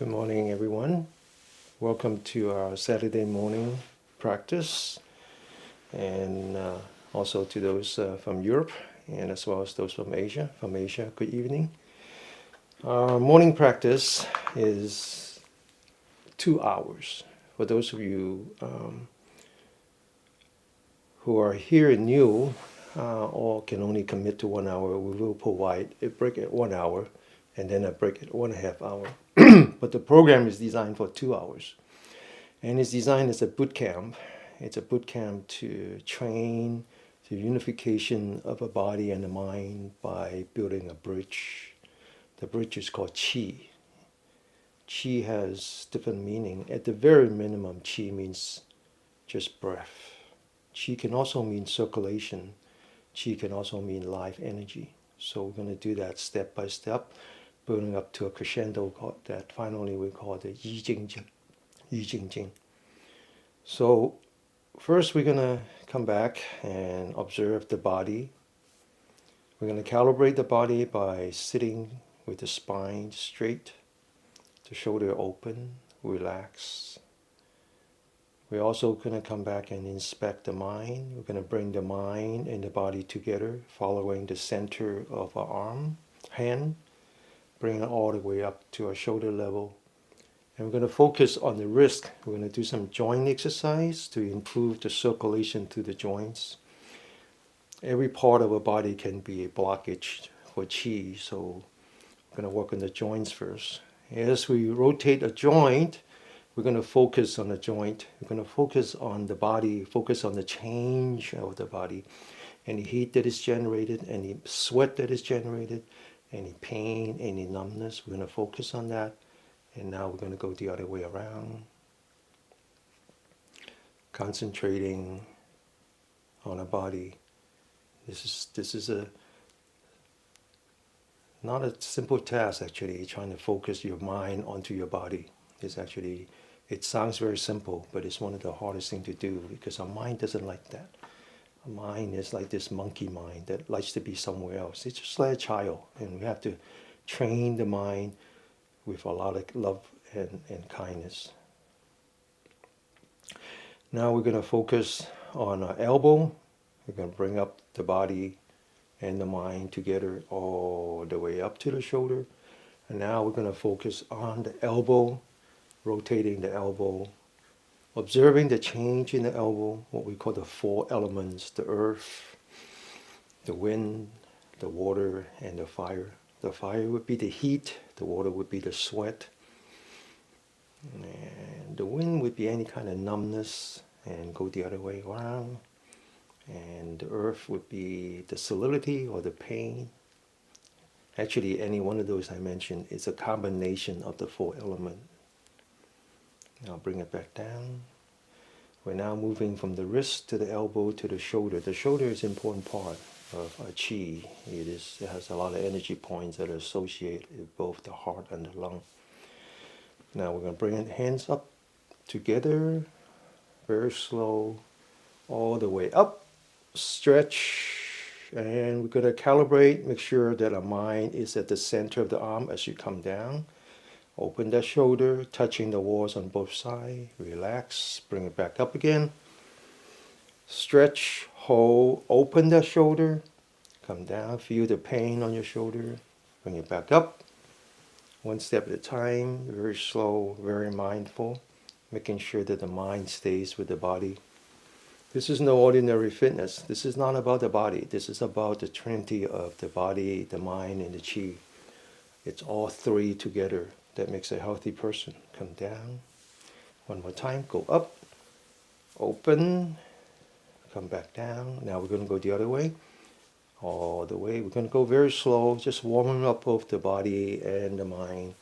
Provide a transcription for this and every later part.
Good morning, everyone. Welcome to our Saturday morning practice, and also to those from Europe, and as well as those from Asia. Good evening. Our morning practice is 2 hours. For those of you who are here and new, or can only commit to 1 hour, we will provide a break at 1 hour, and then a break at 1.5 hours. But the program is designed for 2 hours. And it's designed as a boot camp. It's a boot camp to train the unification of a body and a mind by building a bridge. The bridge is called Qi. Qi has different meaning. At the very minimum, Qi means just breath. Qi can also mean circulation. Qi can also mean life energy. So we're going to do that step by step, building up to a crescendo that finally we call the Jingjing. So first we're going to come back and observe the body. We're going to calibrate the body by sitting with the spine straight, the shoulder open, relax. We're also going to come back and inspect the mind. We're going to bring the mind and the body together, following the center of our hand, bring it all the way up to our shoulder level. And we're going to focus on the wrist. We're going to do some joint exercise to improve the circulation through the joints. Every part of our body can be a blockage for Qi, so we're going to work on the joints first. As we rotate a joint, we're going to focus on the joint. We're going to focus on the body, focus on the change of the body. Any heat that is generated, any sweat that is generated, any pain, any numbness, we're going to focus on that. And now we're going to go the other way around, concentrating on our body. This is not a simple task, actually, trying to focus your mind onto your body. It sounds very simple, but it's one of the hardest things to do because our mind doesn't like that. Our mind is like this monkey mind that likes to be somewhere else. It's just like a child, and we have to train the mind with a lot of love and kindness. Now we're going to focus on our elbow. We're going to bring up the body and the mind together all the way up to the shoulder. And now we're going to focus on the elbow, rotating the elbow, observing the change in the elbow, what we call the 4 elements: the earth, the wind, the water, and the fire. The fire would be the heat, the water would be the sweat, and the wind would be any kind of numbness and go the other way around. And the earth would be the solidity or the pain. Actually, any one of those I mentioned is a combination of the 4 elements. Now bring it back down. We're now moving from the wrist to the elbow to the shoulder. The shoulder is an important part of our Qi. It has a lot of energy points that are associated with both the heart and the lung. Now we're going to bring the hands up together, very slow, all the way up, stretch, and we're going to calibrate, make sure that our mind is at the center of the arm as you come down. Open that shoulder, touching the walls on both sides, relax, bring it back up again. Stretch, hold, open that shoulder, come down, feel the pain on your shoulder, bring it back up. One step at a time, very slow, very mindful, making sure that the mind stays with the body. This is no ordinary fitness. This is not about the body. This is about the trinity of the body, the mind, and the Qi. It's all 3 together that makes a healthy person. Come down. One more time, go up, open, come back down. Now we're going to go the other way, all the way. We're going to go very slow, just warming up both the body and the mind.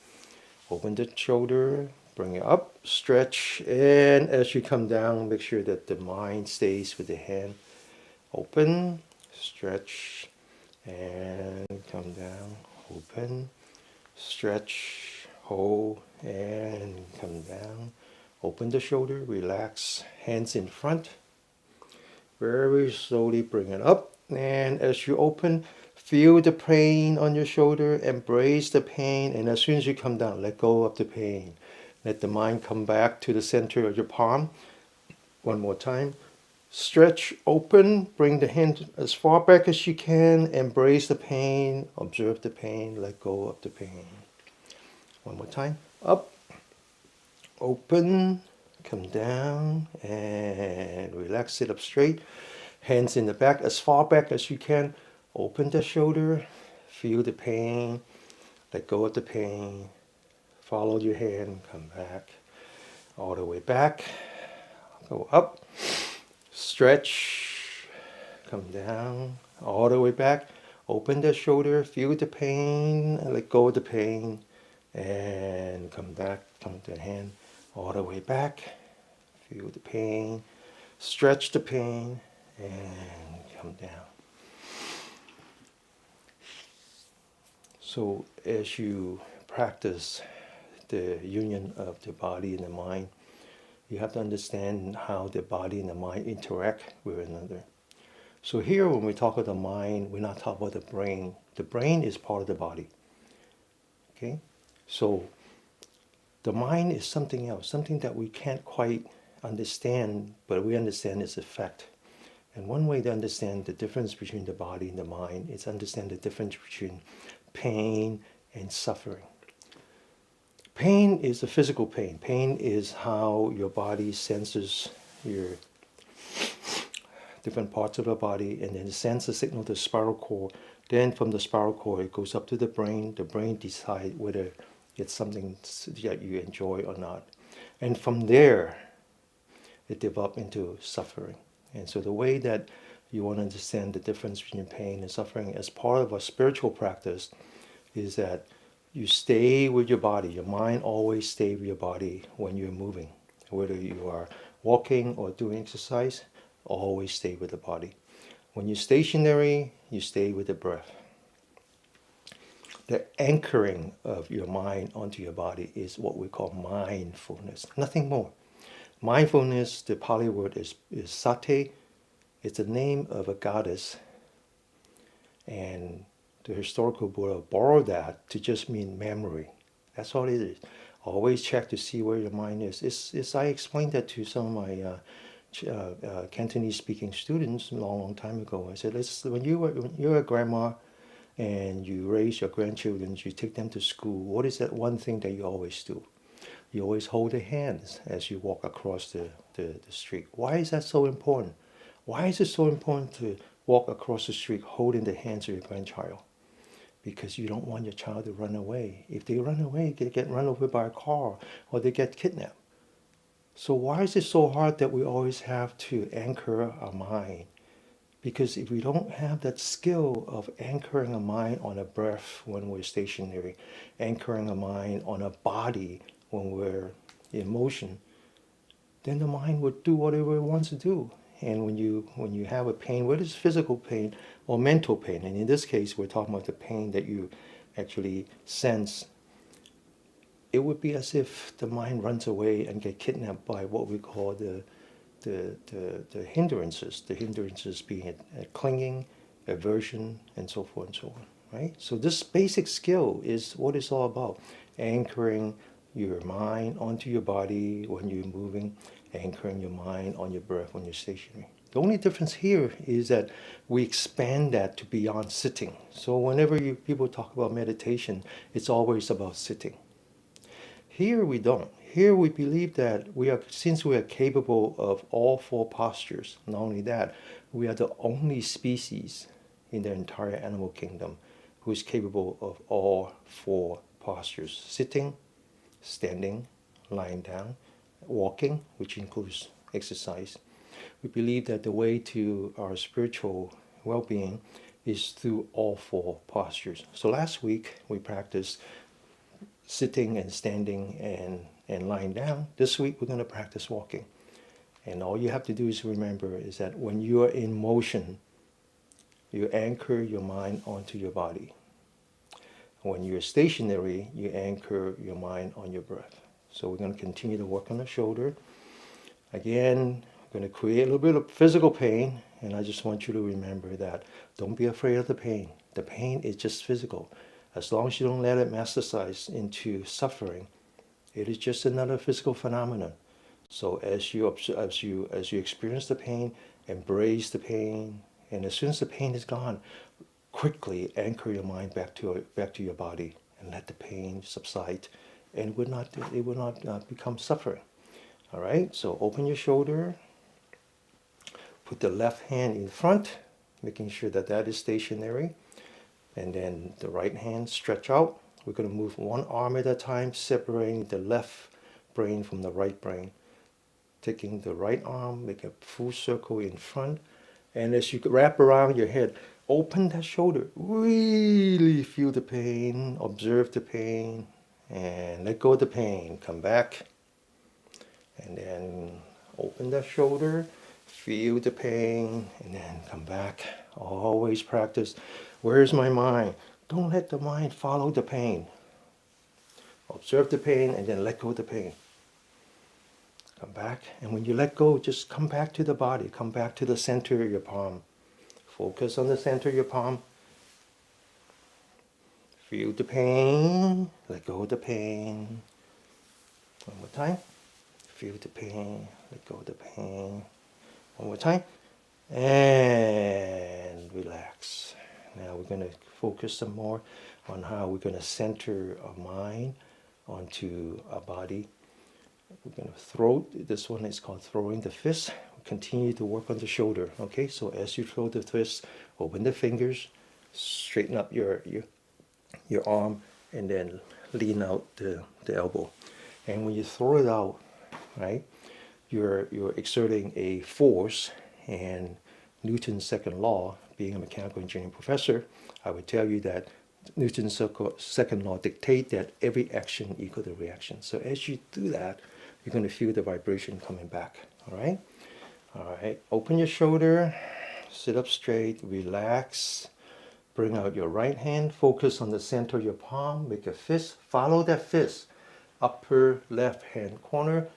Open the shoulder, bring it up, stretch, and as you come down, make sure that the mind stays with the hand. Open, stretch, and come down. Open, stretch, hold, and come down. Open the shoulder, relax, hands in front. Very slowly bring it up, and as you open, Feel the pain on your shoulder, embrace the pain, and as soon as you come down, let go of the pain. Let the mind come back to the center of your palm. One more time. Stretch open, bring the hand as far back as you can, embrace the pain, observe the pain, let go of the pain. One more time. Up, open, come down, and relax, sit up straight. Hands in the back, as far back as you can. Open the shoulder, feel the pain, let go of the pain. Follow your hand, come back, all the way back. Go up, stretch, come down, all the way back. Open the shoulder, feel the pain, and let go of the pain. And come back, come to the hand, all the way back. Feel the pain, stretch the pain, and come down. So as you practice the union of the body and the mind, you have to understand how the body and the mind interact with one another. So here when we talk about the mind, we're not talking about the brain. The brain is part of the body. Okay? So the mind is something else, something that we can't quite understand, but we understand its effect. And one way to understand the difference between the body and the mind is understand the difference between pain and suffering. Pain is the physical pain. Pain is how your body senses your different parts of the body, and then it sends a signal to the spinal cord. Then from the spinal cord, it goes up to the brain. The brain decides whether it's something that you enjoy or not. And from there, it develops into suffering. And so the way that you want to understand the difference between pain and suffering as part of a spiritual practice is that you stay with your body. Your mind always stays with your body when you're moving. Whether you are walking or doing exercise, always stay with the body. When you're stationary, you stay with the breath. The anchoring of your mind onto your body is what we call mindfulness, nothing more. Mindfulness, the Pali word is sati. It's the name of a goddess, and the historical Buddha borrowed that to just mean memory. That's all it is. Always check to see where your mind is. It's I explained that to some of my Cantonese-speaking students a long time ago. I said, when you're a grandma and you raise your grandchildren, you take them to school, what is that one thing that you always do? You always hold their hands as you walk across the street. Why is that so important? Why is it so important to walk across the street holding the hands of your grandchild? Because you don't want your child to run away. If they run away, they get run over by a car or they get kidnapped. So why is it so hard that we always have to anchor our mind? Because if we don't have that skill of anchoring a mind on a breath when we're stationary, anchoring a mind on a body when we're in motion, then the mind would do whatever it wants to do. And when you have a pain, whether it's physical pain or mental pain, and in this case we're talking about the pain that you actually sense, it would be as if the mind runs away and get kidnapped by what we call the hindrances being a clinging, aversion, and so forth and so on, right? So this basic skill is what it's all about, anchoring your mind onto your body when you're moving, anchoring your mind on your breath when you're stationary. The only difference here is that we expand that to beyond sitting. So whenever people talk about meditation, it's always about sitting. Here we don't. Here we believe that since we are capable of all four postures, not only that, we are the only species in the entire animal kingdom who is capable of all four postures: sitting, standing, lying down, walking, which includes exercise. We believe that the way to our spiritual well-being is through all four postures. So last week we practiced sitting and standing and lying down. This week we're going to practice walking. And all you have to do is remember is that when you are in motion, you anchor your mind onto your body. When you're stationary, you anchor your mind on your breath. So we're going to continue to work on the shoulder. Again, we're going to create a little bit of physical pain, and I just want you to remember that. Don't be afraid of the pain. The pain is just physical. As long as you don't let it metastasize into suffering, it is just another physical phenomenon. So as you experience the pain, embrace the pain, and as soon as the pain is gone, quickly anchor your mind back to your body and let the pain subside, and it will not become suffering. All right. So open your shoulder. Put the left hand in front, making sure that that is stationary, and then the right hand stretch out. We're going to move one arm at a time, separating the left brain from the right brain. Taking the right arm, make a full circle in front, and as you wrap around your head, open that shoulder. Really feel the pain, observe the pain, and let go of the pain. Come back, and then open that shoulder, feel the pain, and then come back. Always practice. Where's my mind? Don't let the mind follow the pain. Observe the pain and then let go of the pain. Come back, and when you let go, just come back to the body. Come back to the center of your palm. Focus on the center of your palm. Feel the pain. Let go of the pain. One more time. Feel the pain. Let go of the pain. One more time. And relax. Now we're going to focus some more on how we're going to center our mind onto our body. We're going to throw, this one is called throwing the fist. Continue to work on the shoulder. Okay, so as you throw the fist, open the fingers, straighten up your arm, and then lean out the elbow. And when you throw it out, right, you're exerting a force. And Newton's second law, being a mechanical engineering professor, I would tell you that Newton's second law dictates that every action equals the reaction. So as you do that, you're going to feel the vibration coming back. All right? All right. Open your shoulder, sit up straight, relax. Bring out your right hand, focus on the center of your palm, make a fist, follow that fist. Upper left hand corner,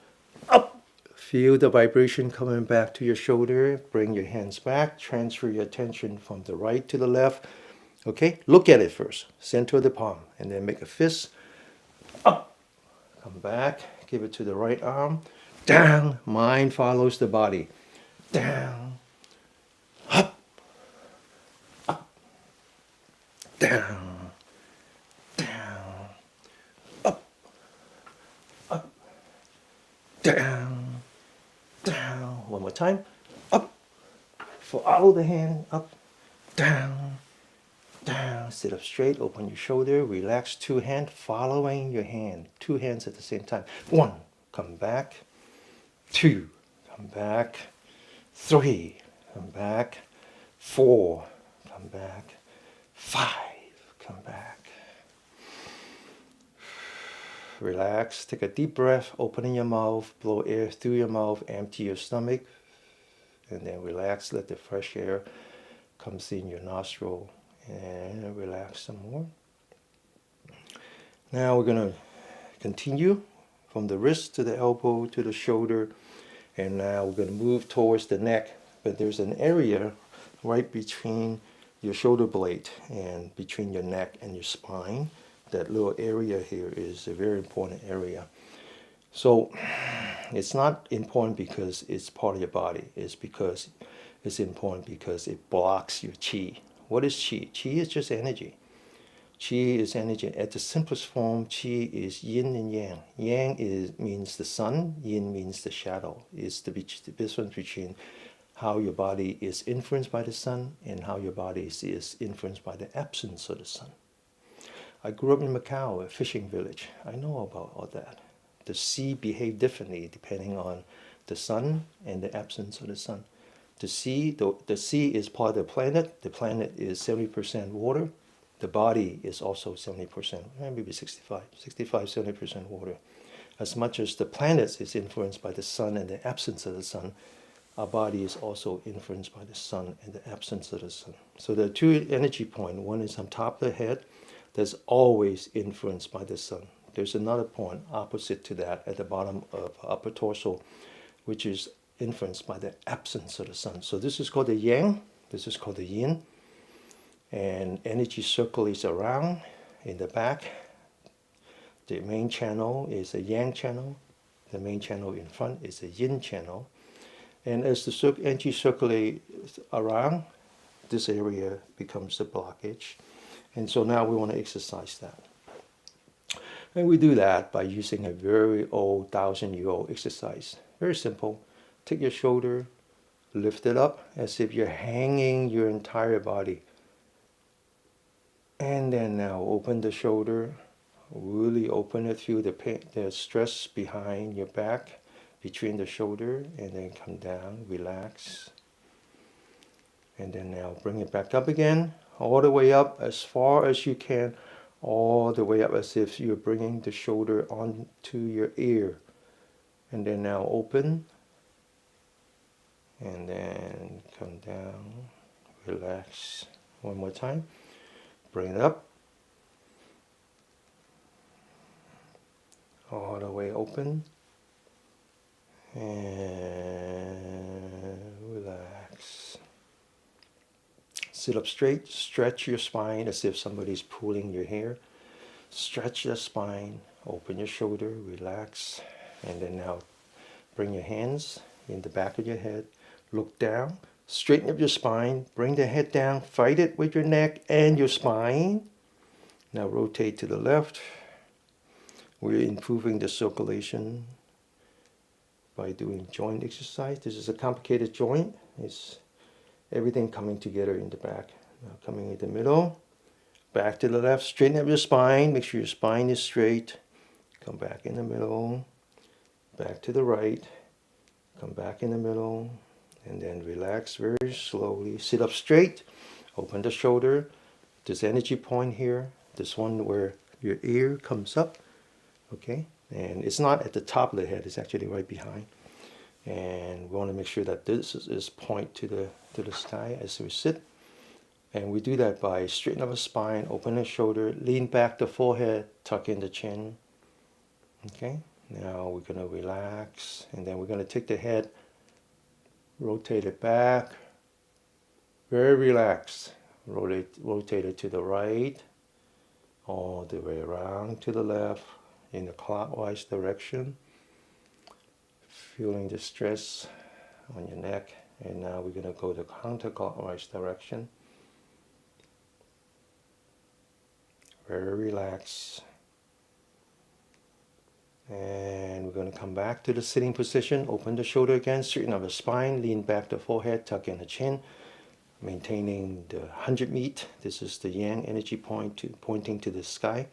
up. Feel the vibration coming back to your shoulder. Bring your hands back, transfer your attention from the right to the left. Okay, look at it first, center of the palm, and then make a fist, up. Come back, give it to the right arm, down. Mind follows the body, down, up, up, down, down, up, up, down, down. One more time, up. Follow the hand, up, down, down. Sit up straight, open your shoulder, relax. Two hands following your hand. Two hands at the same time. One, come back. Two, come back. Three, come back. Four, come back. Five, come back. Relax, take a deep breath, opening your mouth, blow air through your mouth, empty your stomach, and then relax, let the fresh air come in your nostril, and relax some more. Now we're going to continue from the wrist to the elbow to the shoulder, and now we're going to move towards the neck, but there's an area right between your shoulder blade and between your neck and your spine. That little area here is a very important area. So it's not important because it's part of your body. It's because it's important because it blocks your chi. What is chi? Chi is just energy. Chi is energy. At the simplest form, chi is yin and yang. Yang means the sun. Yin means the shadow. It's the difference between how your body is influenced by the sun and how your body is influenced by the absence of the sun. I grew up in Macau, a fishing village. I know about all that. The sea behaves differently depending on the sun and the absence of the sun. The sea is part of the planet. The planet is 70% water. The body is also 70%, maybe 70% water. As much as the planet is influenced by the sun and the absence of the sun, our body is also influenced by the sun and the absence of the sun. So there are two energy points. One is on top of the head, that's always influenced by the sun. There's another point opposite to that at the bottom of upper torso, which is influenced by the absence of the sun. So this is called the yang, this is called the yin. and energy circulates around in the back. The main channel is a yang channel. The main channel in front is a yin channel. And as the energy circulates around, this area becomes the blockage. And so now we want to exercise that. And we do that by using a very old 1,000-year-old exercise. Very simple. Take your shoulder, lift it up as if you're hanging your entire body. And then now open the shoulder. Really open it, feel the pain, the stress behind your back, between the shoulder, and then come down, relax. And then now bring it back up again, all the way up as far as you can, all the way up as if you're bringing the shoulder onto your ear. And then now open, and then come down, relax. One more time, bring it up. All the way open and relax. Sit up straight, stretch your spine as if somebody's pulling your hair. Stretch the spine, open your shoulder, relax, and then now bring your hands in the back of your head, look down, straighten up your spine, bring the head down, fight it with your neck and your spine. Now rotate to the left. We're improving the circulation by doing joint exercise. This is a complicated joint. It's everything coming together in the back. Now coming in the middle, back to the left, straighten up your spine, make sure your spine is straight. Come back in the middle, back to the right, come back in the middle, and then relax very slowly. Sit up straight, open the shoulder. This energy point here, this one where your ear comes up. Okay, and it's not at the top of the head, it's actually right behind. And we want to make sure that this is point to the sky as we sit. And we do that by straightening up the spine, open the shoulder, lean back the forehead, tuck in the chin. Okay, now we're going to relax, and then we're going to take the head, rotate it back, very relaxed. Rotate it to the right, all the way around to the left, in the clockwise direction, feeling the stress on your neck. And now we're going to go the counterclockwise direction. Very relaxed. And we're going to come back to the sitting position, open the shoulder again, straighten up the spine, lean back the forehead, tuck in the chin, maintaining the 100 meet. This is the yang energy point pointing to the sky.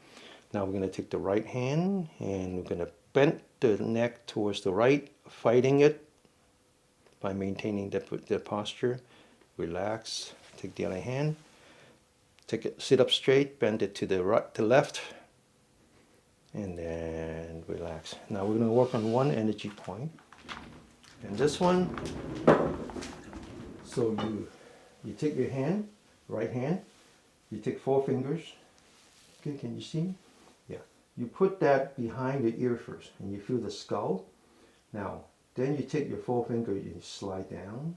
Now we're going to take the right hand and we're going to bend the neck towards the right, fighting it by maintaining the posture. Relax. Take the other hand. Take it, sit up straight, bend it to the right, to left, and then relax. Now we're going to work on one energy point. And this one, so you take your hand, right hand, you take 4 fingers. Okay, can you see? Yeah. You put that behind the ear first, and you feel the skull. Now, then you take your 4 finger, you slide down,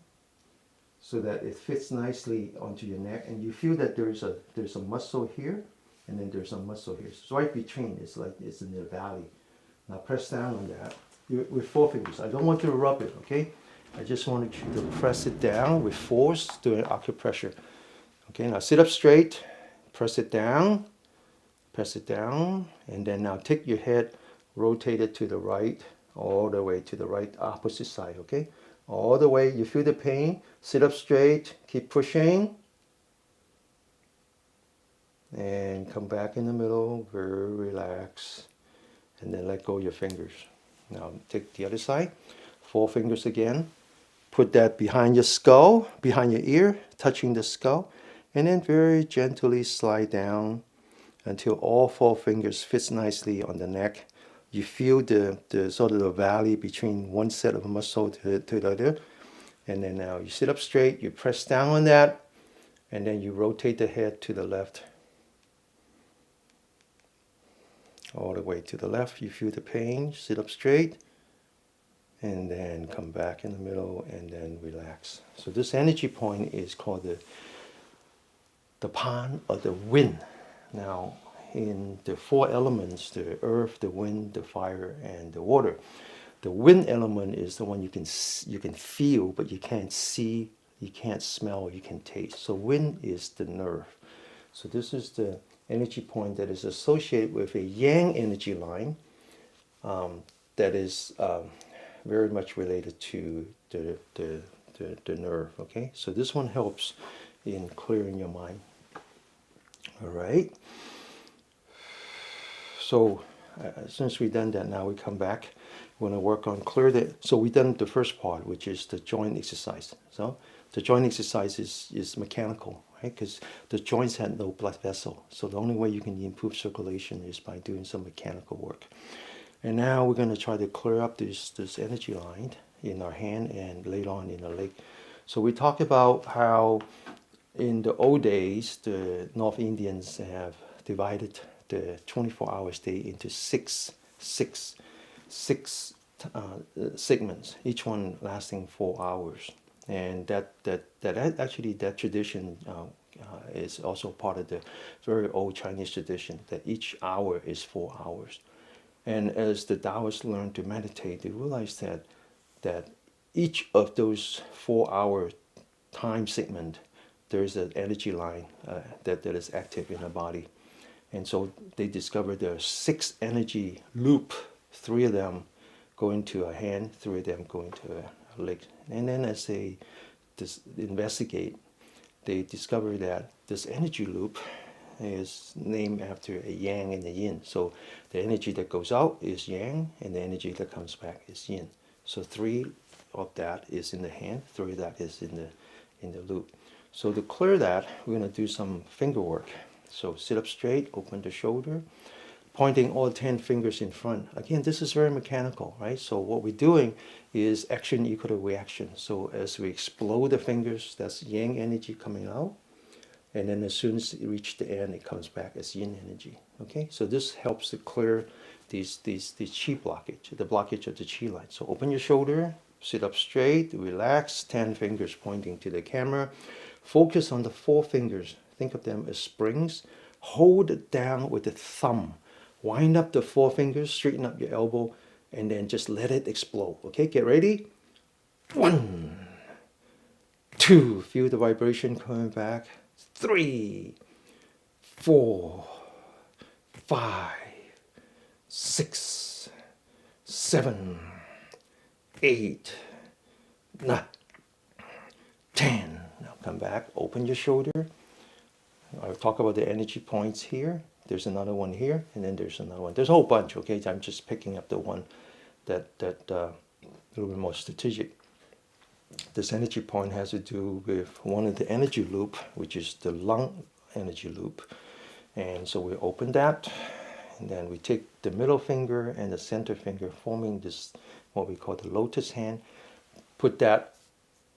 so that it fits nicely onto your neck, and you feel that there's a muscle here, and then there's a muscle here. So it's right between. It's like it's in the valley. Now press down on that with 4 fingers. I don't want you to rub it, okay? I just wanted you to press it down with force, doing acupressure. Okay, now sit up straight, press it down, and then now take your head, rotate it to the right, all the way to the right, opposite side, okay? All the way, you feel the pain, sit up straight, keep pushing, and come back in the middle, very relaxed, and then let go of your fingers. Now take the other side, 4 fingers again, put that behind your skull, behind your ear, touching the skull, and then very gently slide down until all 4 fingers fits nicely on the neck. You feel the sort of the valley between one set of muscle to the other. And then now you sit up straight, you press down on that, and then you rotate the head to the left. All the way to the left, you feel the pain, sit up straight, and then come back in the middle, and then relax. So this energy point is called the the pan or the wind. Now, in the four elements, the earth, the wind, the fire, and the water, the wind element is the one you can feel, but you can't see, you can't smell, you can taste. So wind is the nerve. So this is the energy point that is associated with a yang energy line that is very much related to the nerve. Okay, so this one helps in clearing your mind. All right. So since we've done that, now we come back. We're going to work on clear the. So we've done the first part, which is the joint exercise. So the joint exercise is mechanical, right? Because the joints had no blood vessel. So the only way you can improve circulation is by doing some mechanical work. And now we're going to try to clear up this energy line in our hand and later on in our leg. So we talked about how in the old days, the North Indians have divided the 24-hour day into six segments, each one lasting 4 hours. And that tradition is also part of the very old Chinese tradition, that each hour is 4 hours. And as the Taoists learn to meditate, they realize that each of those 4 hour time segment, there's an energy line that is active in the body. And so they discovered there are 6 energy loop, 3 of them go into a hand, 3 of them go into a leg. And then as they investigate, they discover that this energy loop is named after a yang and a yin. So the energy that goes out is yang, and the energy that comes back is yin. So 3 of that is in the hand, 3 of that is in the loop. So to clear that, we're going to do some finger work. So sit up straight, open the shoulder, pointing all 10 fingers in front. Again, this is very mechanical, right? So what we're doing is action equal to reaction. So as we explode the fingers, that's yang energy coming out. And then as soon as it reaches the end, it comes back as yin energy. Okay, so this helps to clear these chi blockage, the blockage of the chi line. So open your shoulder, sit up straight, relax, 10 fingers pointing to the camera. Focus on the 4 fingers. Think of them as springs. Hold it down with the thumb. Wind up the 4 fingers, straighten up your elbow, and then just let it explode. Okay, get ready. 1, 2, feel the vibration coming back. 3, 4, 5, 6, 7, 8, 9, 10. Now come back, open your shoulder. I'll talk about the energy points here. There's another one here, and then there's another one. There's a whole bunch, okay? I'm just picking up the one that a little bit more strategic. This energy point has to do with one of the energy loop, which is the lung energy loop. And so we open that, and then we take the middle finger and the center finger, forming this, what we call the lotus hand, put that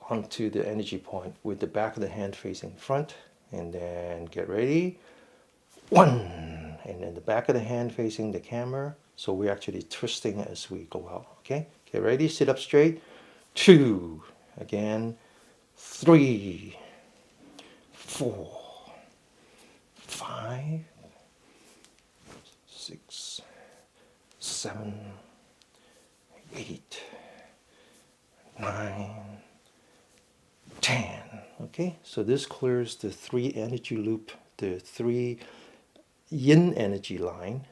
onto the energy point with the back of the hand facing front, and then get ready. 1, and then the back of the hand facing the camera. So we're actually twisting as we go out, okay? Get ready, sit up straight. 2, again, 3, 4, 5, 6, 7, 8, 9, 10. Okay, so this clears the 3 energy loop, the 3 yin energy line.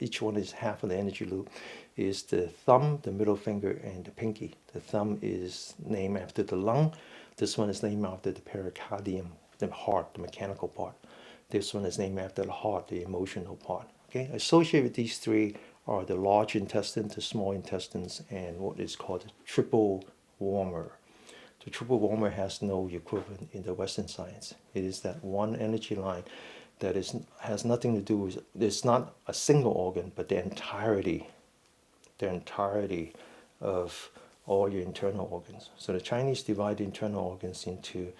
Each one is half of the energy loop, is the thumb, the middle finger, and the pinky. The thumb is named after the lung. This one is named after the pericardium, the heart, the mechanical part. This one is named after the heart, the emotional part. Okay, associated with these 3 are the large intestine, the small intestines, and what is called the triple warmer. The triple warmer has no equivalent in the Western science. It is that one energy line that has nothing to do with, it's not a single organ, but the entirety of all your internal organs. So the Chinese divide the internal organs into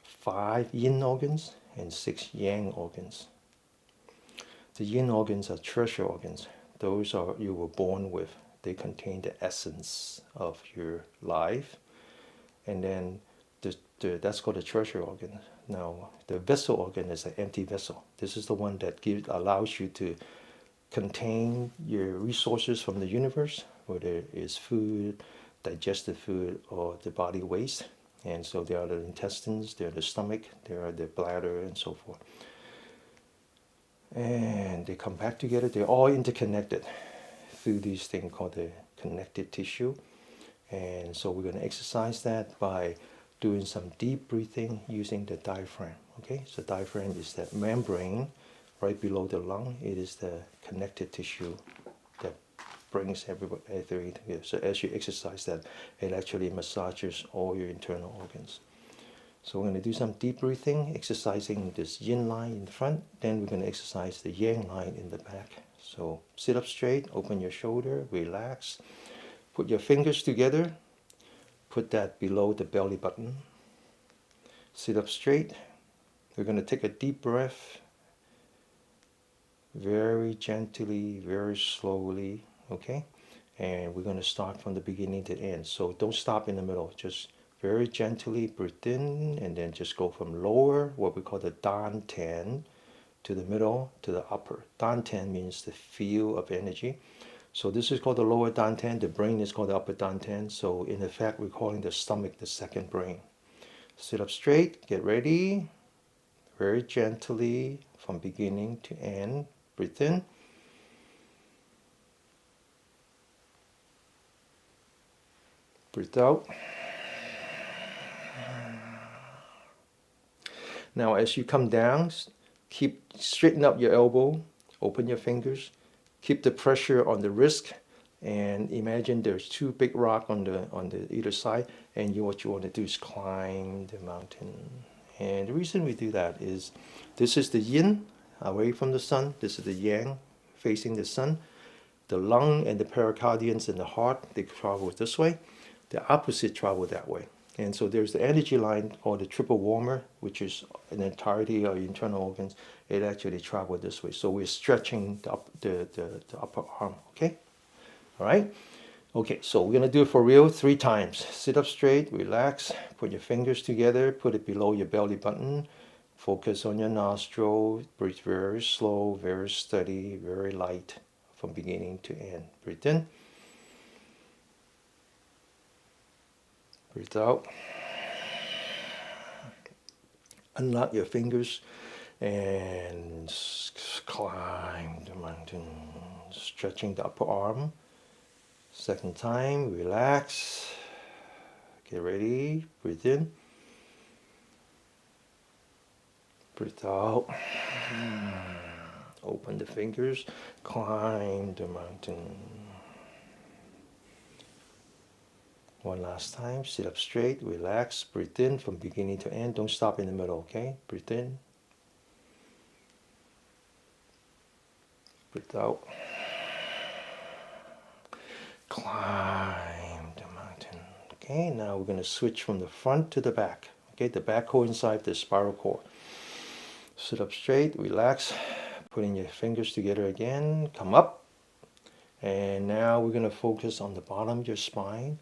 5 yin organs and 6 yang organs. The yin organs are treasure organs. Those are you were born with. They contain the essence of your life. And then that's called the tertiary organ. Now, the vessel organ is an empty vessel. This is the one that allows you to contain your resources from the universe, whether it's food, digested food, or the body waste. And so there are the intestines, there are the stomach, there are the bladder, and so forth. And they come back together. They're all interconnected through this thing called the connective tissue. And so we're going to exercise that by doing some deep breathing using the diaphragm. Okay, so diaphragm is that membrane right below the lung. It is the connective tissue that brings everything together. So as you exercise that, it actually massages all your internal organs. So we're going to do some deep breathing, exercising this yin line in front. Then we're going to exercise the yang line in the back. So sit up straight, open your shoulder, relax. Put your fingers together. Put that below the belly button. Sit up straight. We're going to take a deep breath. Very gently, very slowly. Okay? And we're going to start from the beginning to the end. So don't stop in the middle. Just very gently breathe in and then just go from lower, what we call the dantian, to the middle, to the upper. Dantian means the field of energy. So this is called the lower dantian. The brain is called the upper dantian. So in effect, we're calling the stomach the second brain. Sit up straight, get ready. Very gently, from beginning to end, breathe in. Breathe out. Now as you come down, straighten up your elbow, open your fingers, keep the pressure on the wrist, and imagine there's two big rocks on the either side, and what you want to do is climb the mountain. And the reason we do that is this is the yin, away from the sun. This is the yang, facing the sun. The lung and the pericardiums and the heart, they travel this way. The opposite travel that way. And so there's the energy line, or the triple warmer, which is an entirety of your internal organs. It actually travels this way. So we're stretching the upper arm, okay? All right? Okay, so we're going to do it for real 3 times. Sit up straight, relax, put your fingers together, put it below your belly button. Focus on your nostril, breathe very slow, very steady, very light from beginning to end. Breathe in. Breathe out. Unlock your fingers and climb the mountain, stretching the upper arm. Second time, relax. Get ready. Breathe in. Breathe out. Open the fingers. Climb the mountain. One last time, sit up straight, relax, breathe in from beginning to end. Don't stop in the middle, okay? Breathe in. Breathe out. Climb the mountain. Okay, now we're going to switch from the front to the back. Okay, the back coincides the spiral cord. Sit up straight, relax, putting your fingers together again. Come up. And now we're going to focus on the bottom of your spine.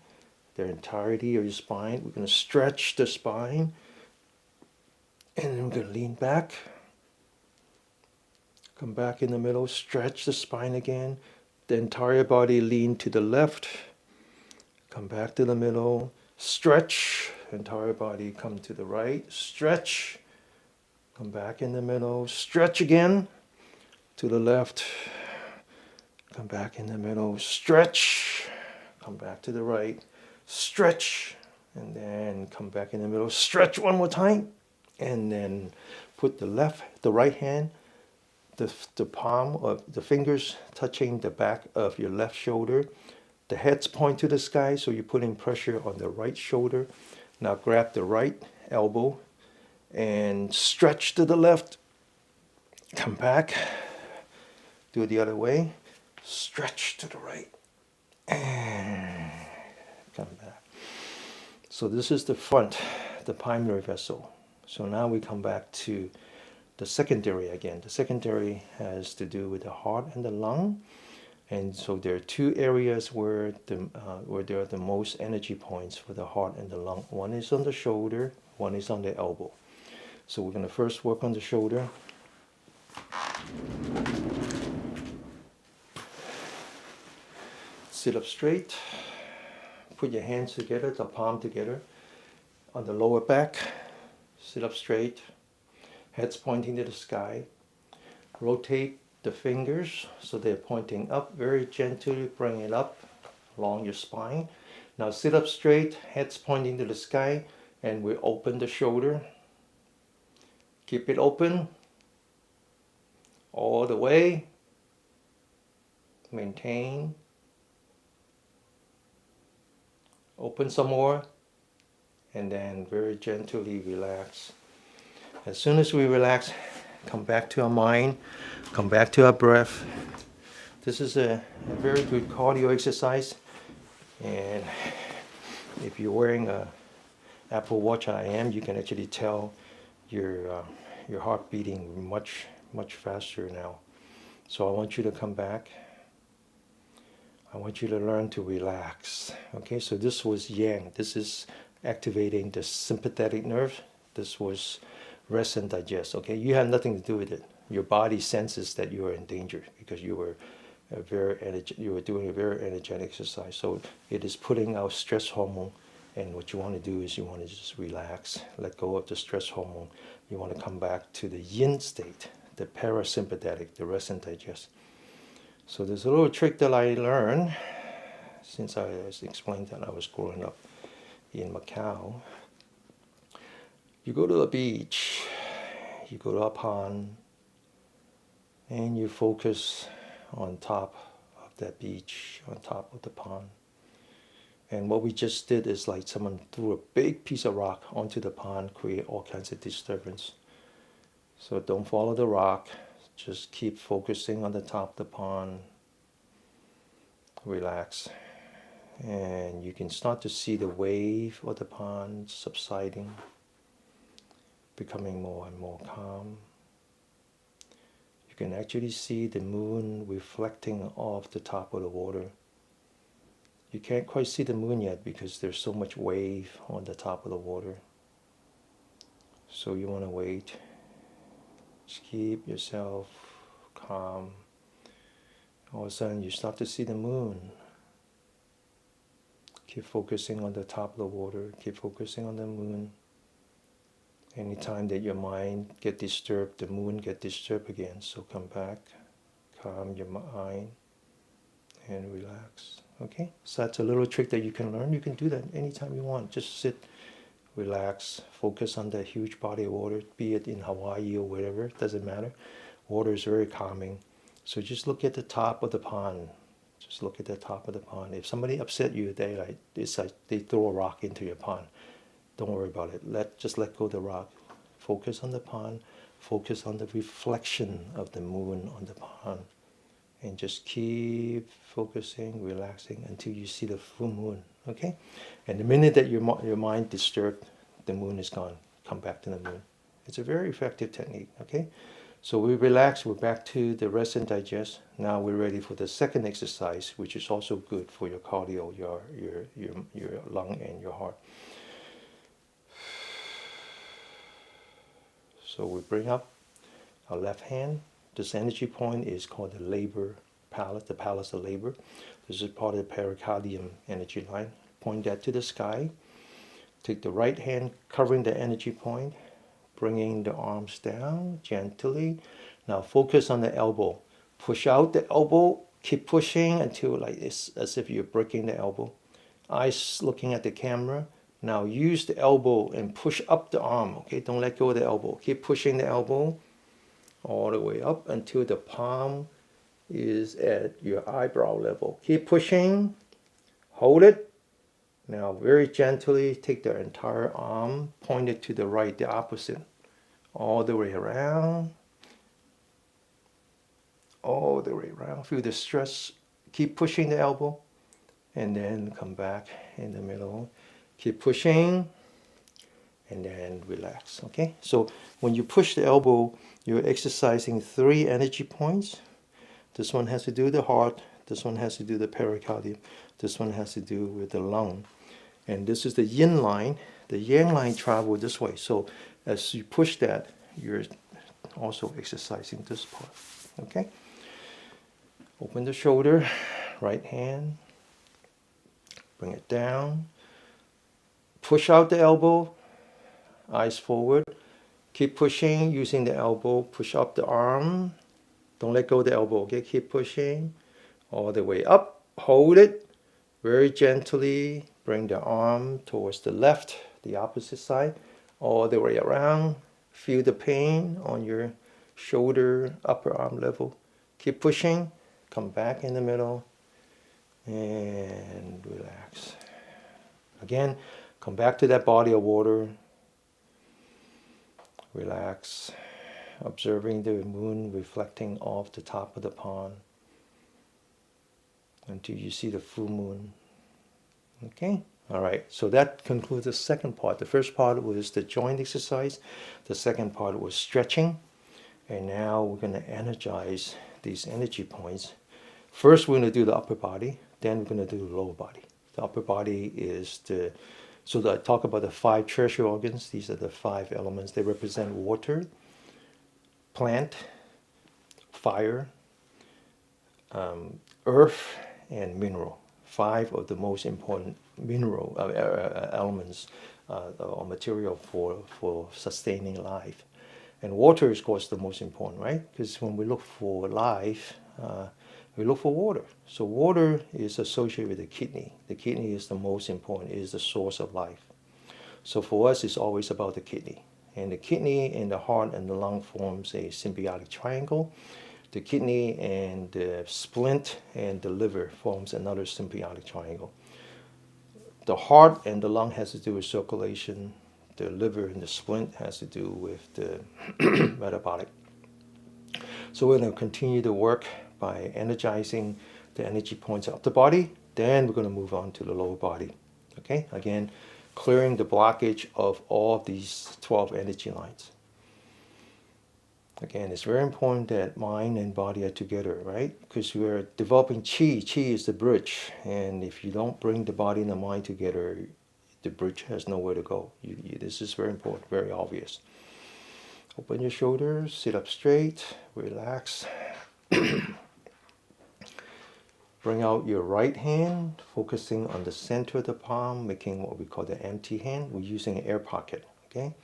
The entirety of your spine. We're going to stretch the spine, and then we're going to lean back, come back in the middle, stretch the spine again, the entire body lean to the left, come back to the middle, stretch, entire body come to the right, stretch, come back in the middle, stretch again, to the left, come back in the middle, stretch, come back to the right, stretch, and then come back in the middle, stretch one more time, and then put the right hand, the palm of the fingers touching the back of your left shoulder. The heads point to the sky, so you're putting pressure on the right shoulder. Now grab the right elbow and stretch to the left, come back, do it the other way, stretch to the right, and come back. So this is the front, the primary vessel. So now we come back to the secondary again. The secondary has to do with the heart and the lung. And so there are two areas where there are the most energy points for the heart and the lung. One is on the shoulder, one is on the elbow. So we're going to first work on the shoulder. Sit up straight. Put your hands together, the palm together on the lower back. Sit up straight. Head's pointing to the sky. Rotate the fingers so they're pointing up. Very gently bring it up along your spine. Now sit up straight, head's pointing to the sky, and we open the shoulder. Keep it open all the way. Maintain. Open some more, and then very gently relax. As soon as we relax, come back to our mind, come back to our breath. This is a very good cardio exercise, and if you're wearing a Apple Watch, I am, you can actually tell your heart beating much faster now. So I want you to come back. I want you to learn to relax. Okay, so this was Yang. This is activating the sympathetic nerve. This was rest and digest. Okay, you have nothing to do with it. Your body senses that you are in danger because you were doing a very energetic exercise. So it is putting out stress hormone, and what you want to do is you want to just relax, let go of the stress hormone. You want to come back to the yin state, the parasympathetic, the rest and digest. So there's a little trick that I learned since I explained that I was growing up in Macau. You go to the beach, you go to a pond, and you focus on top of that beach, on top of the pond. And what we just did is like someone threw a big piece of rock onto the pond, create all kinds of disturbance. So don't follow the rock. Just keep focusing on the top of the pond. Relax. And you can start to see the wave of the pond subsiding, becoming more and more calm. You can actually see the moon reflecting off the top of the water. You can't quite see the moon yet because there's so much wave on the top of the water. So you want to wait. Just keep yourself calm. All of a sudden you start to see the moon. Keep focusing on the top of the water. Keep focusing on the moon. Anytime that your mind gets disturbed, the moon gets disturbed again. So come back, calm your mind, and relax. Okay? So that's a little trick that you can learn. You can do that anytime you want. Just sit, relax, focus on that huge body of water, be it in Hawaii or wherever, it doesn't matter. Water is very calming. So just look at the top of the pond. Just look at the top of the pond. If somebody upset you, it's like they throw a rock into your pond. Don't worry about it. Just let go of the rock. Focus on the pond. Focus on the reflection of the moon on the pond. And just keep focusing, relaxing until you see the full moon. Okay? And the minute that your mind disturbed, the moon is gone. Come back to the moon. It's a very effective technique. Okay? So we relax. We're back to the rest and digest. Now we're ready for the second exercise, which is also good for your cardio, your lung and your heart. So we bring up our left hand. This energy point is called the labor palace, the palace of labor. This is part of the pericardium energy line. Point that to the sky. Take the right hand covering the energy point, bringing the arms down gently. Now focus on the elbow. Push out the elbow. Keep pushing until like it's as if you're breaking the elbow. Eyes looking at the camera. Now use the elbow and push up the arm. Okay, don't let go of the elbow. Keep pushing the elbow all the way up until the palm is at your eyebrow level. Keep pushing. Hold it. Now very gently take the entire arm, point it to the right, the opposite. All the way around. All the way around. Feel the stress. Keep pushing the elbow. And then come back in the middle. Keep pushing. And then relax. Okay? So when you push the elbow, you're exercising 3 energy points. This one has to do with the heart. This one has to do with the pericardium. This one has to do with the lung. And this is the yin line. The yang line travel this way. So as you push that, you're also exercising this part. Okay? Open the shoulder, right hand. Bring it down. Push out the elbow, eyes forward. Keep pushing using the elbow. Push up the arm. Don't let go of the elbow. Okay? Keep pushing all the way up. Hold it very gently. Bring the arm towards the left, the opposite side, all the way around. Feel the pain on your shoulder, upper arm level. Keep pushing. Come back in the middle and relax. Again, come back to that body of water. Relax. Observing the moon reflecting off the top of the pond until you see the full moon. Okay? All right. So that concludes the second part. The first part was the joint exercise. The second part was stretching. And now we're going to energize these energy points. First, we're going to do the upper body. Then we're going to do the lower body. The upper body is the... So I talk about the 5 tertiary organs. These are the 5 elements. They represent water, plant, fire, earth, and mineral. 5 of the most important mineral elements or material for sustaining life. And water is, of course, the most important, right? Because when we look for life, we look for water. So water is associated with the kidney. The kidney is the most important, is the source of life. So for us, it's always about the kidney. And the kidney and the heart and the lung forms a symbiotic triangle. The kidney and the splint and the liver forms another symbiotic triangle. The heart and the lung has to do with circulation. The liver and the splint has to do with the metabolic. So we're going to continue the work by energizing the energy points up the body. Then we're going to move on to the lower body. Okay, again, clearing the blockage of all of these 12 energy lines. Again, it's very important that mind and body are together, right? Because we're developing chi. Chi is the bridge. And if you don't bring the body and the mind together, the bridge has nowhere to go. This is very important, very obvious. Open your shoulders, sit up straight, relax. Bring out your right hand, focusing on the center of the palm, making what we call the empty hand. We're using an air pocket, okay?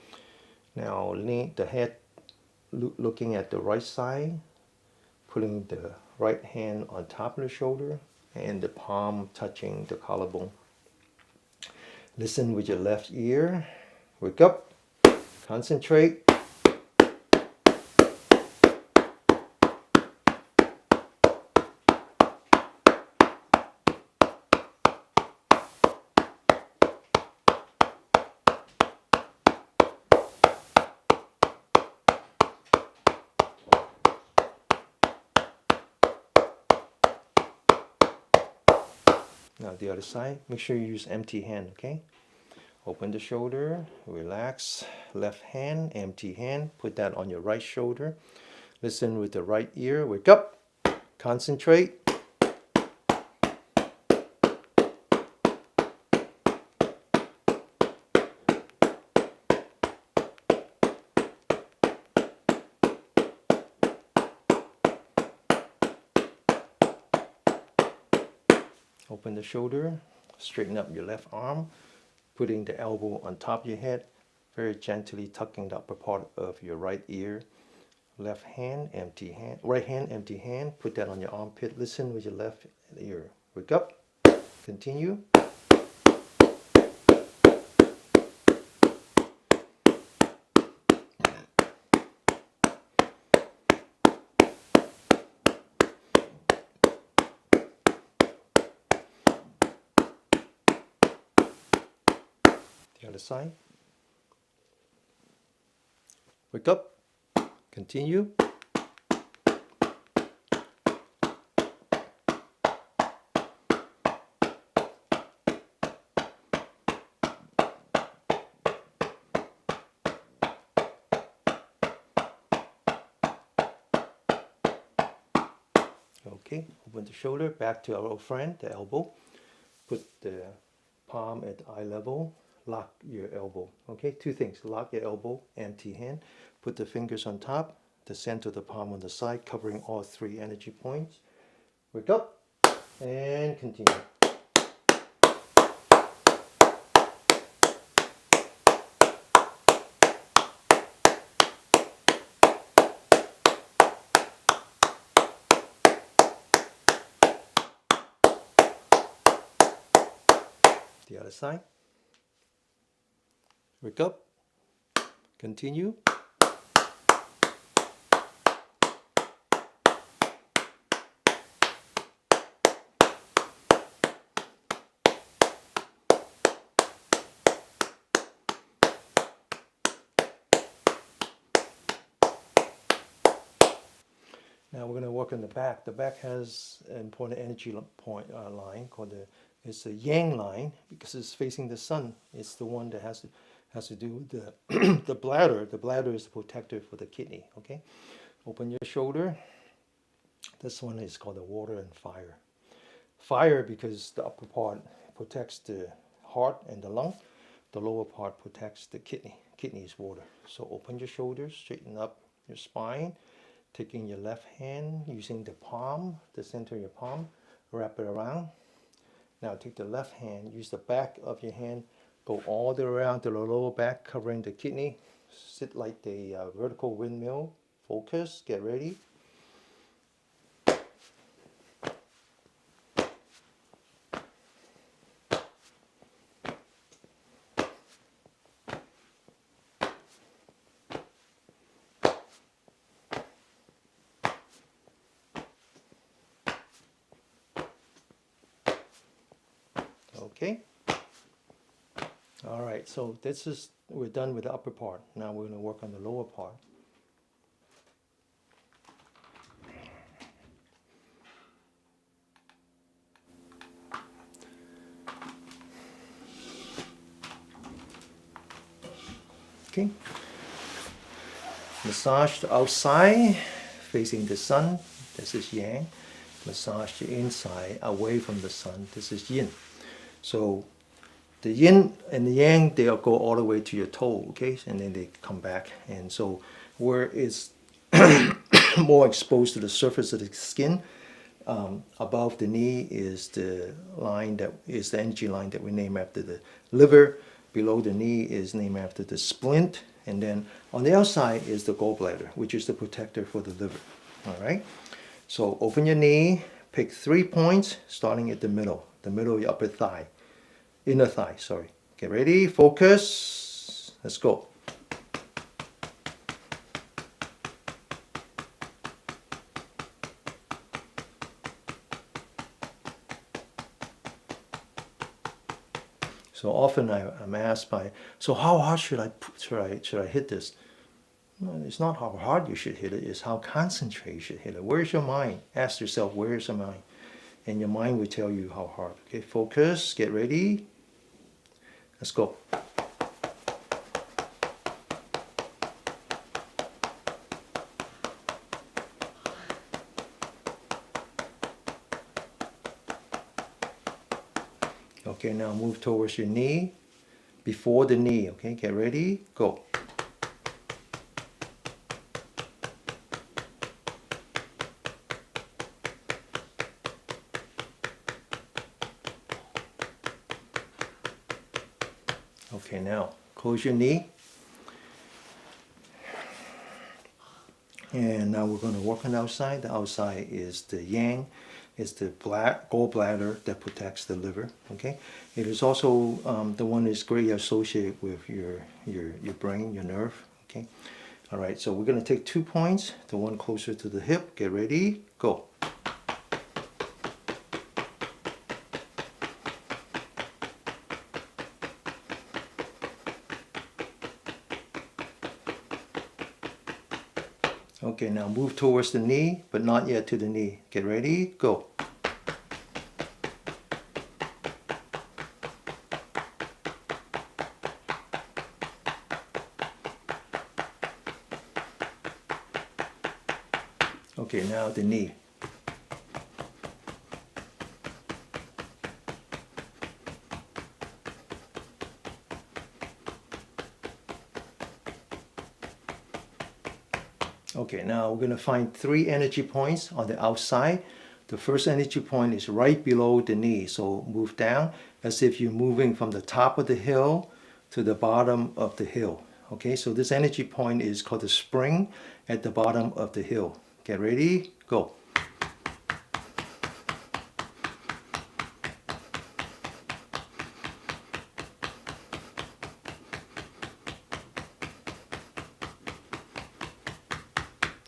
Now, lean the head looking at the right side, putting the right hand on top of the shoulder, and the palm touching the collarbone. Listen with your left ear. Wake up, concentrate. Now the other side, make sure you use empty hand, okay? Open the shoulder, relax. Left hand, empty hand, put that on your right shoulder. Listen with the right ear, wake up, concentrate. Open the shoulder, straighten up your left arm, putting the elbow on top of your head, very gently tucking the upper part of your right ear. Left hand, empty hand, right hand, empty hand, put that on your armpit. Listen with your left ear. Wake up, continue. The other side. Wake up, continue. Okay, open the shoulder, back to our old friend, the elbow. Put the palm at eye level, lock your elbow. Okay, two things, lock your elbow, empty hand. Put the fingers on top, the center of the palm on the side, covering all three energy points. Wake up and continue. The other side. Wake up, continue. Now we're going to work on the back. The back has an important energy point line called it's a yang line because it's facing the sun. It's the one that has to do with the the bladder. The bladder is the protector for the kidney. Okay, open your shoulder. This one is called the water and fire. Fire because the upper part protects the heart and the lung. The lower part protects the kidney. Kidney is water. So open your shoulders, straighten up your spine. Taking your left hand, using the palm, the center of your palm, wrap it around. Now take the left hand, use the back of your hand, go all the way around to the lower back, covering the kidney. Sit like a vertical windmill. Focus, get ready. Okay. All right, so we're done with the upper part. Now we're going to work on the lower part. Okay. Massage the outside, facing the sun. This is yang. Massage the inside, away from the sun. This is yin. So the yin and the yang, they'll go all the way to your toe, okay? And then they come back. And so where it's more exposed to the surface of the skin, above the knee is the line that is the energy line that we name after the liver. Below the knee is named after the splint. And then on the outside is the gallbladder, which is the protector for the liver. All right? So open your knee, pick 3 points, starting at the middle of your upper thigh. Inner thigh, sorry. Get ready, focus, let's go. So often I'm asked so how hard should I hit this? No, it's not how hard you should hit it, it's how concentrated you should hit it. Where's your mind? Ask yourself, where's your mind? And your mind will tell you how hard. Okay, focus, get ready. Let's go. Okay, now move towards your knee, before the knee. Okay, get ready, go. Okay, now close your knee. And now we're going to work on the outside. The outside is the yang. It's the gallbladder that protects the liver. Okay. It is also the one that's greatly associated with your brain, your nerve. Okay. All right. So we're going to take 2 points. The one closer to the hip. Get ready. Go. Okay, now move towards the knee, but not yet to the knee. Get ready, go. Okay, now the knee. Okay, now we're going to find 3 energy points on the outside. The first energy point is right below the knee, so move down as if you're moving from the top of the hill to the bottom of the hill. Okay, so this energy point is called the spring at the bottom of the hill. Get ready, go.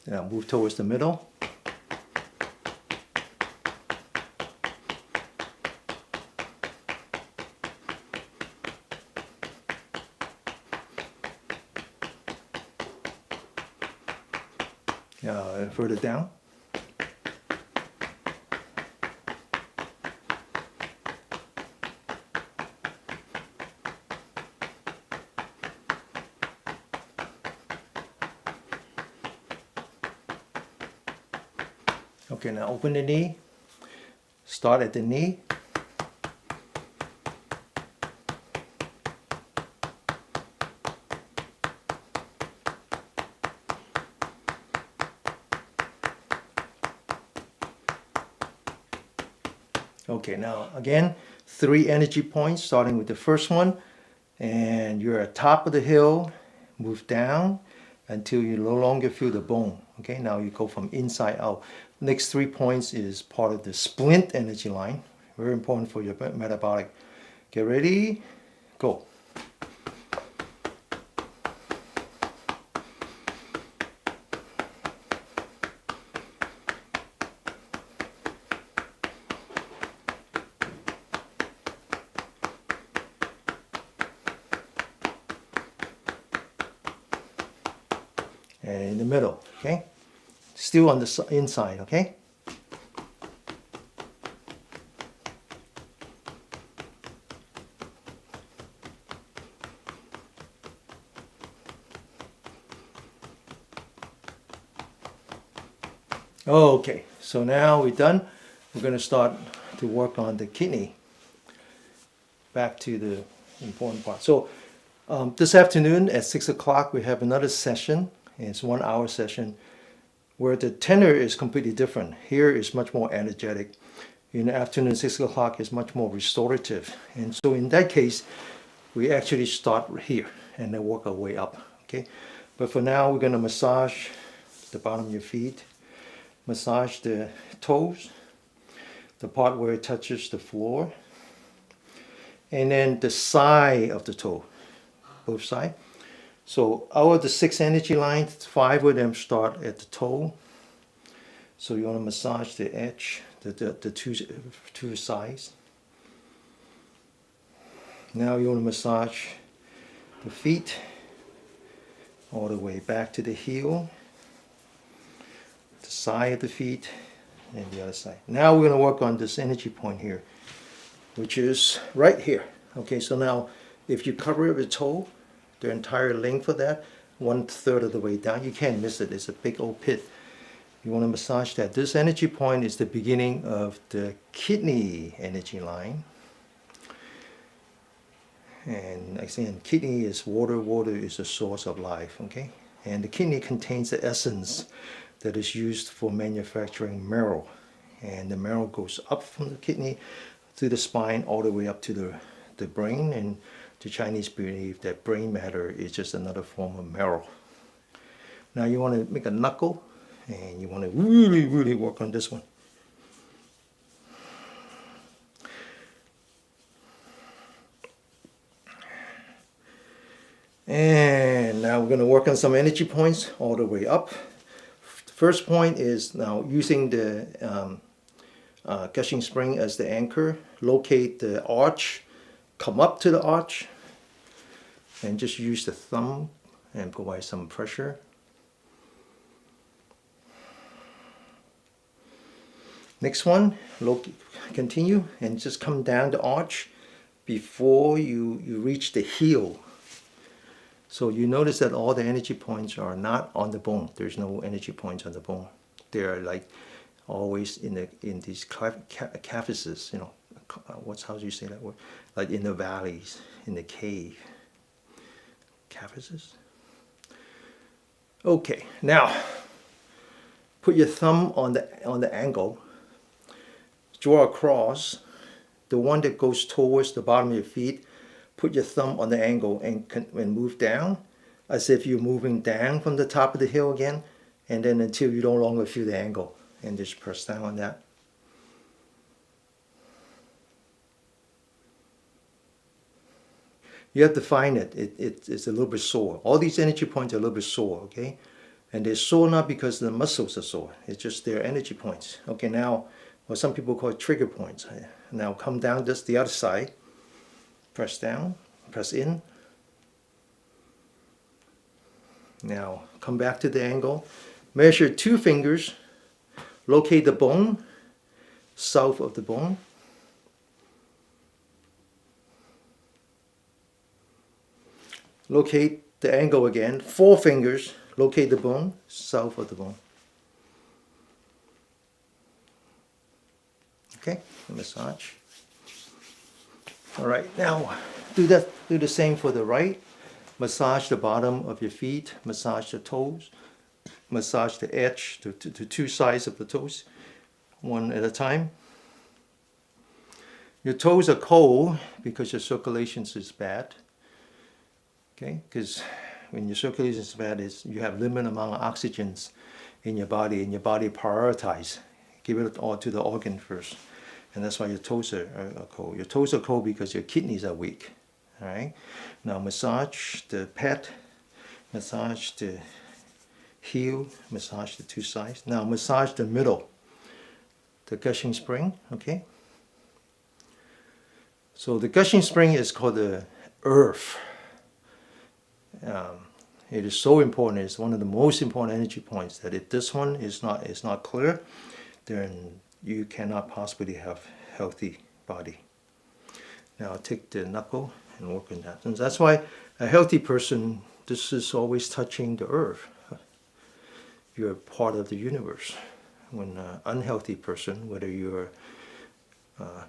Now move towards the middle. Further down. Okay, now open the knee. Start at the knee. Okay, now again, 3 energy points, starting with the first one. And you're at top of the hill, move down until you no longer feel the bone. Okay, now you go from inside out. Next 3 points is part of the splint energy line. Very important for your metabolic. Get ready, go. And in the middle, okay? Still on the inside, okay? Okay, so now we're done. We're going to start to work on the kidney. Back to the important part. So this afternoon at 6 o'clock, we have another session. It's 1 hour session where the tenor is completely different. Here is much more energetic. In the afternoon, 6 o'clock is much more restorative. And so in that case, we actually start here and then work our way up. Okay, but for now, we're going to massage the bottom of your feet, massage the toes, the part where it touches the floor, and then the side of the toe, both sides. So out of the 6 energy lines, 5 of them start at the toe. So you want to massage the edge, the two sides. Now you want to massage the feet all the way back to the heel, the side of the feet, and the other side. Now we're going to work on this energy point here, which is right here. Okay, so now if you cover it with toe, the entire length of that, 1/3 of the way down, you can't miss it. It's a big old pit. You want to massage that. This energy point is the beginning of the kidney energy line. And again, kidney is water. Water is the source of life, okay? And the kidney contains the essence that is used for manufacturing marrow. And the marrow goes up from the kidney through the spine all the way up to the brain. And the Chinese believe that brain matter is just another form of marrow. Now you want to make a knuckle, and you want to really, really work on this one. And now we're going to work on some energy points all the way up. The first point is now using the gushing spring as the anchor. Locate the arch, come up to the arch, and just use the thumb and provide some pressure. Next one, continue and just come down the arch before you reach the heel. So you notice that all the energy points are not on the bone. There's no energy points on the bone. They are like always in these cavities, you know, how do you say that word? Like in the valleys, in the cave. Cavities? Okay, now Put your thumb on the angle. Draw a cross. The one that goes towards the bottom of your feet. Put your thumb on the angle and move down, as if you're moving down from the top of the hill again, and then until you no longer feel the angle, and just press down on that. You have to find it. It's a little bit sore. All these energy points are a little bit sore, okay? And they're sore not because the muscles are sore. It's just their energy points. Okay, now, what some people call trigger points. Now come down just the other side. Press down, press in. Now come back to the angle. Measure 2 fingers. Locate the bone, south of the bone. Locate the angle again. 4 fingers. Locate the bone, south of the bone. Okay, massage. All right, now do the same for the right. Massage the bottom of your feet. Massage the toes. Massage the edge, the 2 sides of the toes, one at a time. Your toes are cold because your circulation is bad. Okay, because when your circulation is bad, you have limited amount of oxygens in your body, and your body prioritize. Give it all to the organ first. And that's why your toes are cold. Your toes are cold because your kidneys are weak. All right. Now massage the pet, massage the heel, massage the 2 sides. Now massage the middle, the gushing spring. Okay. So the gushing spring is called the earth. It is so important. It's one of the most important energy points. That if this one is not clear, then you cannot possibly have healthy body. Now take the knuckle and work on that. And that's why a healthy person, this is always touching the earth. You're part of the universe. When an unhealthy person, whether you're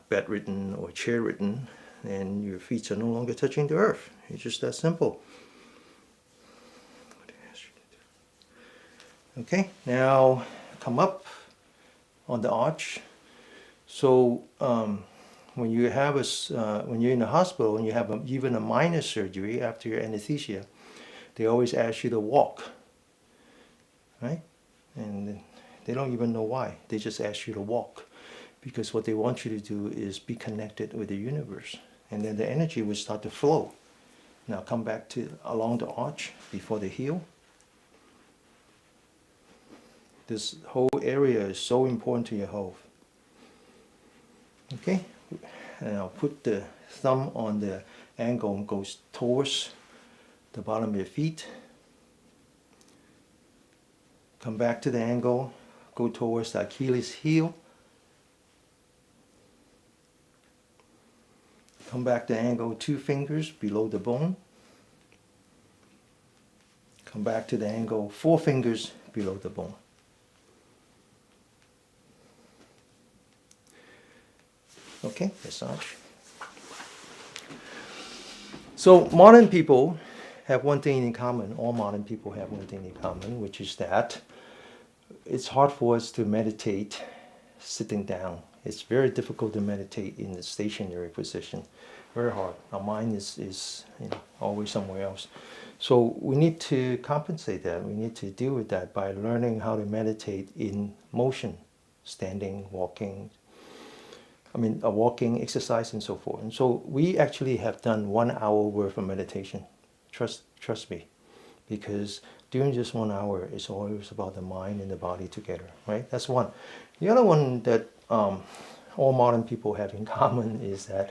bedridden or chair-ridden, and your feet are no longer touching the earth. It's just that simple. Okay, now come up on the arch. So when you have when you're in the hospital and you have even a minor surgery after your anesthesia, they always ask you to walk, right? And they don't even know why. They just ask you to walk, because what they want you to do is be connected with the universe, and then the energy will start to flow. Now come back to along the arch before the heel. This whole area is so important to your health. Okay, and I'll put the thumb on the angle and goes towards the bottom of your feet. Come back to the angle, go towards the Achilles heel. Come back to the angle, 2 fingers below the bone. Come back to the angle, 4 fingers below the bone. Okay, massage. So modern people have one thing in common. All modern people have one thing in common, which is that it's hard for us to meditate sitting down. It's very difficult to meditate in the stationary position. Very hard. Our mind is always somewhere else. So we need to compensate that. We need to deal with that by learning how to meditate in motion, standing, walking. Walking, exercise, and so forth. And so we actually have done 1 hour worth of meditation. Trust me, because during just 1 hour, it's always about the mind and the body together, right? That's one. The other one that all modern people have in common is that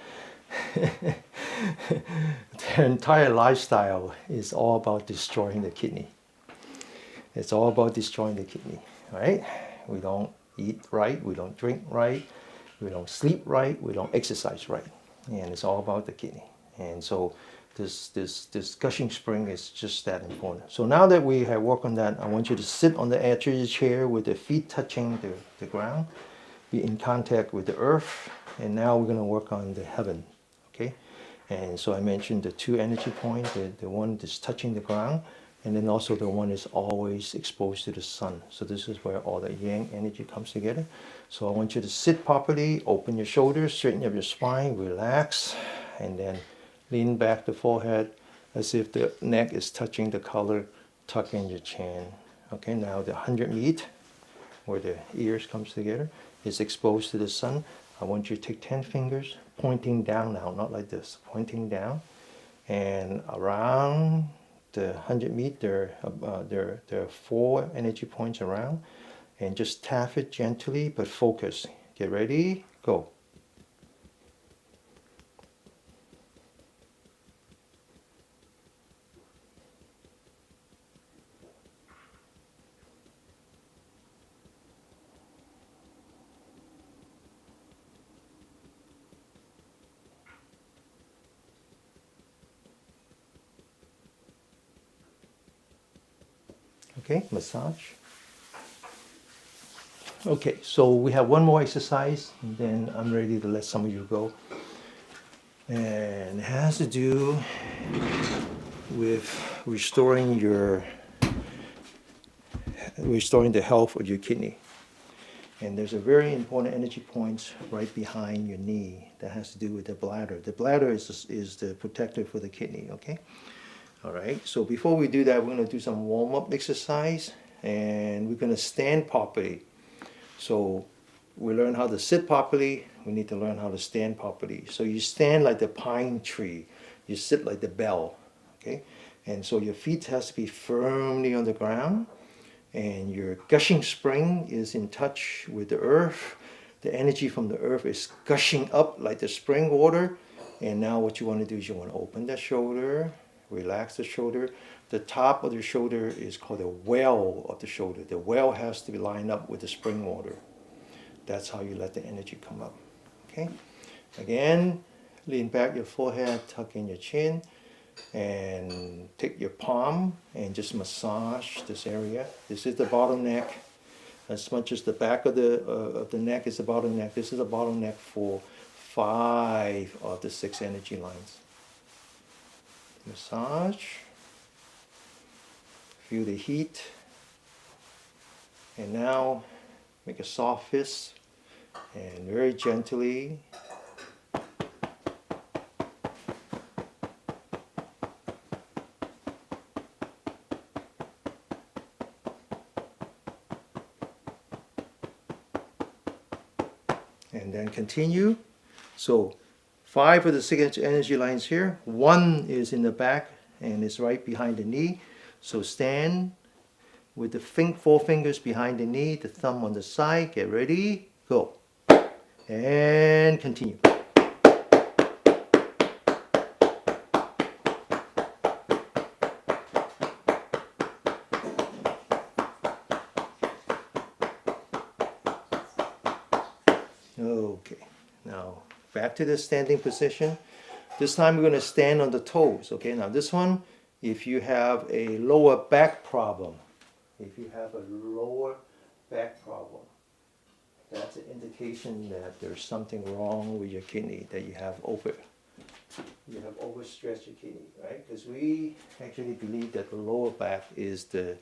their entire lifestyle is all about destroying the kidney. It's all about destroying the kidney, right? We don't eat right, we don't drink right, we don't sleep right, we don't exercise right, and it's all about the kidney. And so this gushing spring is just that important. So now that we have worked on that, I want you to sit on the edge of your chair with the feet touching the ground, be in contact with the earth, and now we're going to work on the heaven, okay? And so I mentioned the 2 energy points, the one that's touching the ground, And then also the one is always exposed to the sun. So this is where all the yang energy comes together. So I want you to sit properly, open your shoulders, straighten up your spine, relax, and then lean back the forehead as if the neck is touching the collar, tuck in your chin. Okay, now the 100 meat, where the ears comes together, is exposed to the sun. I want you to take 10 fingers, pointing down now, not like this, pointing down, and around the 100 meat, there are 4 energy points around, and just tap it gently but focus. Get ready, go. Okay, massage. Okay, so we have one more exercise, and then I'm ready to let some of you go. And it has to do with restoring the health of your kidney. And there's a very important energy point right behind your knee that has to do with the bladder. The bladder is the protector for the kidney, okay? All right, so before we do that, we're going to do some warm-up exercise, and we're going to stand properly. So we learn how to sit properly, we need to learn how to stand properly. So you stand like the pine tree, you sit like the bell, okay? And so your feet has to be firmly on the ground, and your gushing spring is in touch with the earth. The energy from the earth is gushing up like the spring water. And now what you want to do is you want to open the shoulder, relax the shoulder. The top of the shoulder is called the well of the shoulder. The well has to be lined up with the spring water. That's how you let the energy come up. Okay? Again, lean back your forehead, tuck in your chin, and take your palm and just massage this area. This is the bottleneck. As much as the back of the neck is the bottleneck, this is a bottleneck for 5 of the 6 energy lines. Massage. Feel the heat. And now make a soft fist and very gently and then continue. So 5 of the 6 energy lines here. 1 is in the back and it's right behind the knee. So stand with the 4 fingers behind the knee, the thumb on the side. Get ready, go. And continue. Okay, now back to the standing position. This time we're going to stand on the toes. Okay, now this one, if you have a lower back problem, that's an indication that there's something wrong with your kidney, that you have overstressed your kidney, right? Because we actually believe that the lower back is the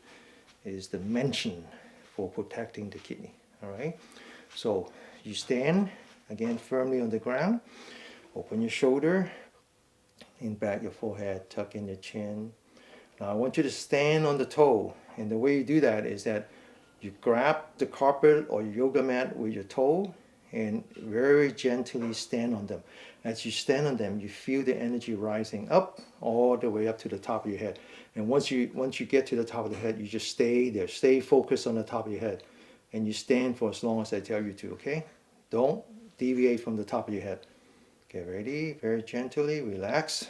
mention for protecting the kidney. All right, so you stand again firmly on the ground, open your shoulder, lean back your forehead, tuck in your chin. Now I want you to stand on the toe, and the way you do that is that you grab the carpet or your yoga mat with your toe and very gently stand on them. As you stand on them, you feel the energy rising up all the way up to the top of your head. And once you get to the top of the head, you just stay there. Stay focused on the top of your head. And you stand for as long as I tell you to, okay? Don't deviate from the top of your head. Get ready, very gently, relax.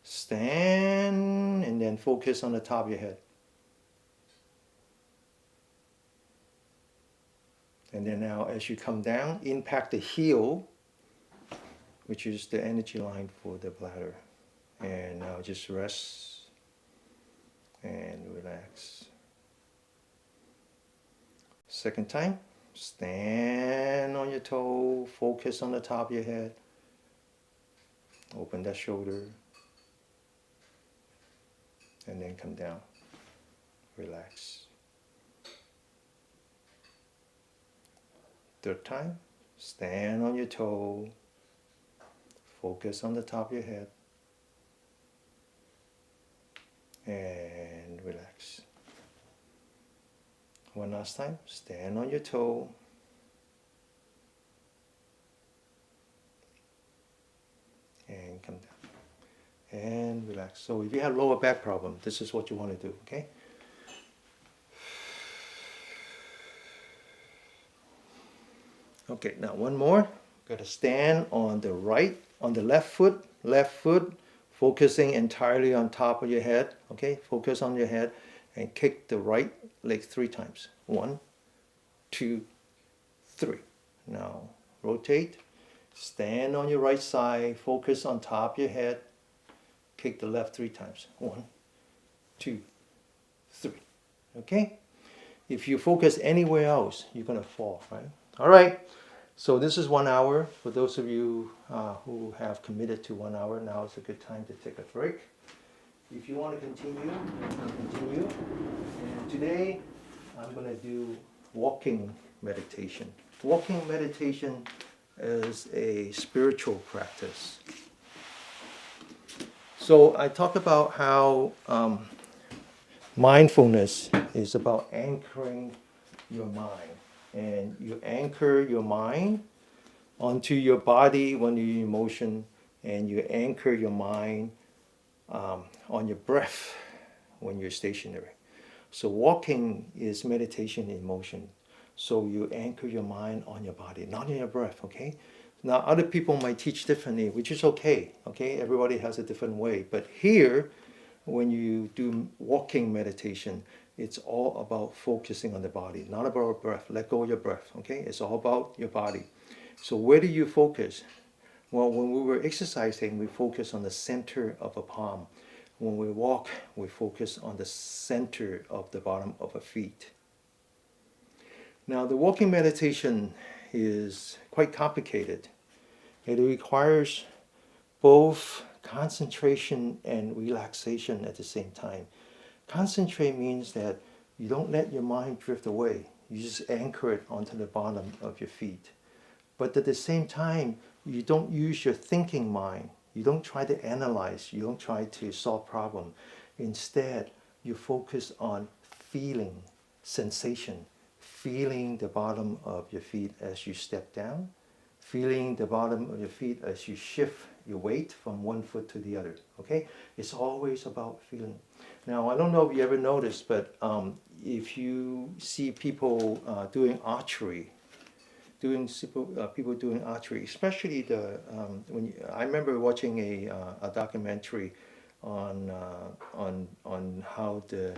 Stand and then focus on the top of your head. And then now as you come down, impact the heel, which is the energy line for the bladder. And now just rest and relax. Second time, stand on your toe, focus on the top of your head. Open that shoulder. and then come down. Relax. Third time, stand on your toe. Focus on the top of your head. And relax. One last time, stand on your toe. And come down. And relax. So if you have lower back problem, this is what you want to do, okay? Okay, now one more. Got to stand on the right, on the left foot, focusing entirely on top of your head, okay? Focus on your head and kick the right leg 3 times. 1, 2, 3. Now rotate, stand on your right side, focus on top of your head, kick the left 3 times. 1, 2, 3. Okay? If you focus anywhere else, you're going to fall, right? All right. So this is 1 hour. For those of you who have committed to 1 hour, now is a good time to take a break. If you want to continue, continue. And today, I'm going to do walking meditation. Walking meditation is a spiritual practice. So I talk about how mindfulness is about anchoring your mind. And you anchor your mind onto your body when you're in motion, and you anchor your mind on your breath when you're stationary. So walking is meditation in motion. So you anchor your mind on your body, not in your breath, okay? Now other people might teach differently, which is okay, okay? Everybody has a different way. But here, when you do walking meditation, it's all about focusing on the body, not about breath. Let go of your breath, okay? It's all about your body. So where do you focus? Well, when we were exercising, we focus on the center of a palm. When we walk, we focus on the center of the bottom of our feet. Now, the walking meditation is quite complicated. It requires both concentration and relaxation at the same time. Concentrate means that you don't let your mind drift away. You just anchor it onto the bottom of your feet. But at the same time, you don't use your thinking mind. You don't try to analyze. You don't try to solve problems. Instead, you focus on feeling, sensation, feeling the bottom of your feet as you step down, feeling the bottom of your feet as you shift your weight from one foot to the other. Okay? It's always about feeling. Now, I don't know if you ever noticed, but if you see people doing archery, people doing archery, especially I remember watching a documentary on how the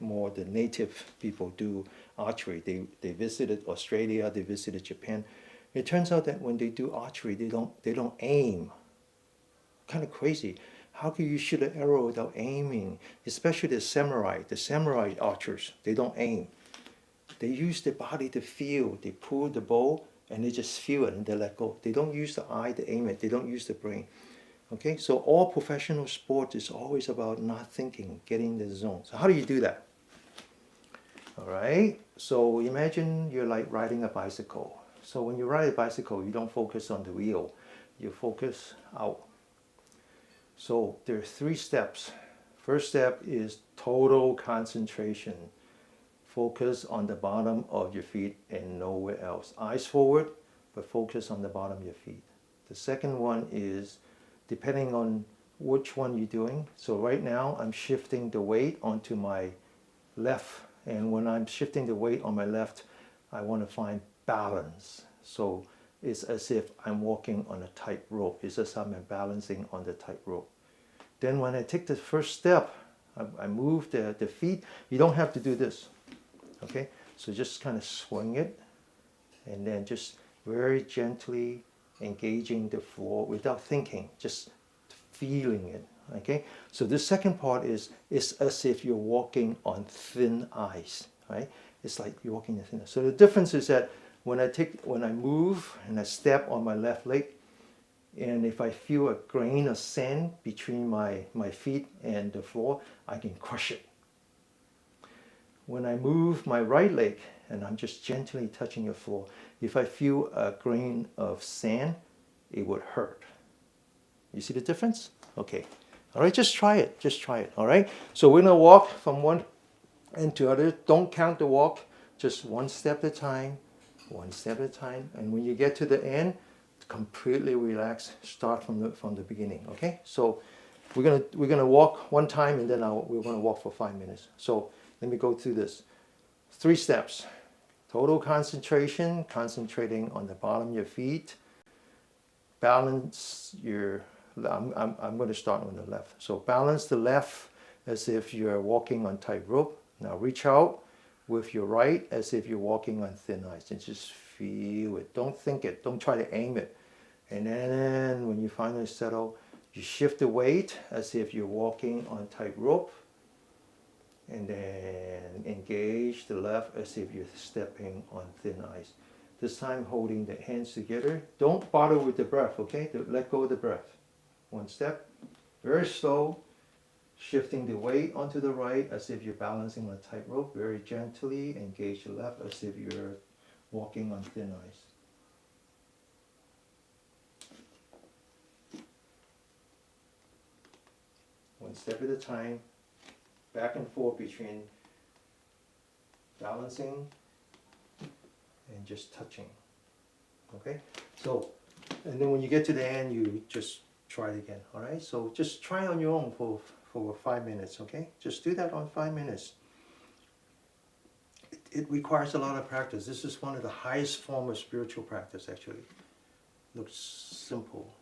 more the native people do archery. They visited Australia, they visited Japan. It turns out that when they do archery, they don't aim. Kind of crazy. How can you shoot an arrow without aiming? Especially the samurai archers, they don't aim. They use their body to feel. They pull the bow and they just feel it and they let go. They don't use the eye to aim it. They don't use the brain. Okay, so all professional sports is always about not thinking, getting the zone. So how do you do that? All right, so imagine you're like riding a bicycle. So when you ride a bicycle, you don't focus on the wheel. You focus out. So there are 3 steps. First step is total concentration. Focus on the bottom of your feet and nowhere else. Eyes forward, but focus on the bottom of your feet. The second one is, depending on which one you're doing. So right now, I'm shifting the weight onto my left. And when I'm shifting the weight on my left, I want to find balance. So it's as if I'm walking on a tightrope. It's as if I'm balancing on the tightrope. Then when I take the first step, I move the feet. You don't have to do this. Okay? So just kind of swing it. And then just very gently engaging the floor without thinking. Just feeling it. Okay? So the second part is as if you're walking on thin ice. Right? It's like you're walking on thin ice. So the difference is that when I move and I step on my left leg, And if I feel a grain of sand between my feet and the floor, I can crush it. When I move my right leg and I'm just gently touching the floor, if I feel a grain of sand, it would hurt. You see the difference? Okay. All right, just try it. Just try it. All right. So we're going to walk from one end to other. Don't count the walk. Just one step at a time. One step at a time. And when you get to the end, completely relax. Start from the beginning. Okay. So we're gonna walk one time, and then we're gonna walk for 5 minutes. So let me go through this. 3 steps. Total concentration, concentrating on the bottom of your feet. Balance your, I'm going to start on the left. So balance the left as if you're walking on tightrope. Now reach out with your right as if you're walking on thin ice. And just feel it. Don't think it. Don't try to aim it. And then when you finally settle, you shift the weight as if you're walking on tightrope. And then engage the left as if you're stepping on thin ice. This time holding the hands together. Don't bother with the breath, okay? Let go of the breath. One step, very slow, shifting the weight onto the right as if you're balancing on a tightrope. Very gently engage the left as if you're walking on thin ice. One step at a time. Back and forth between balancing and just touching. Okay? So, and then when you get to the end, you just try it again. All right? So just try on your own for 5 minutes. Okay? Just do that on 5 minutes. It requires a lot of practice. This is one of the highest forms of spiritual practice, actually. Looks simple,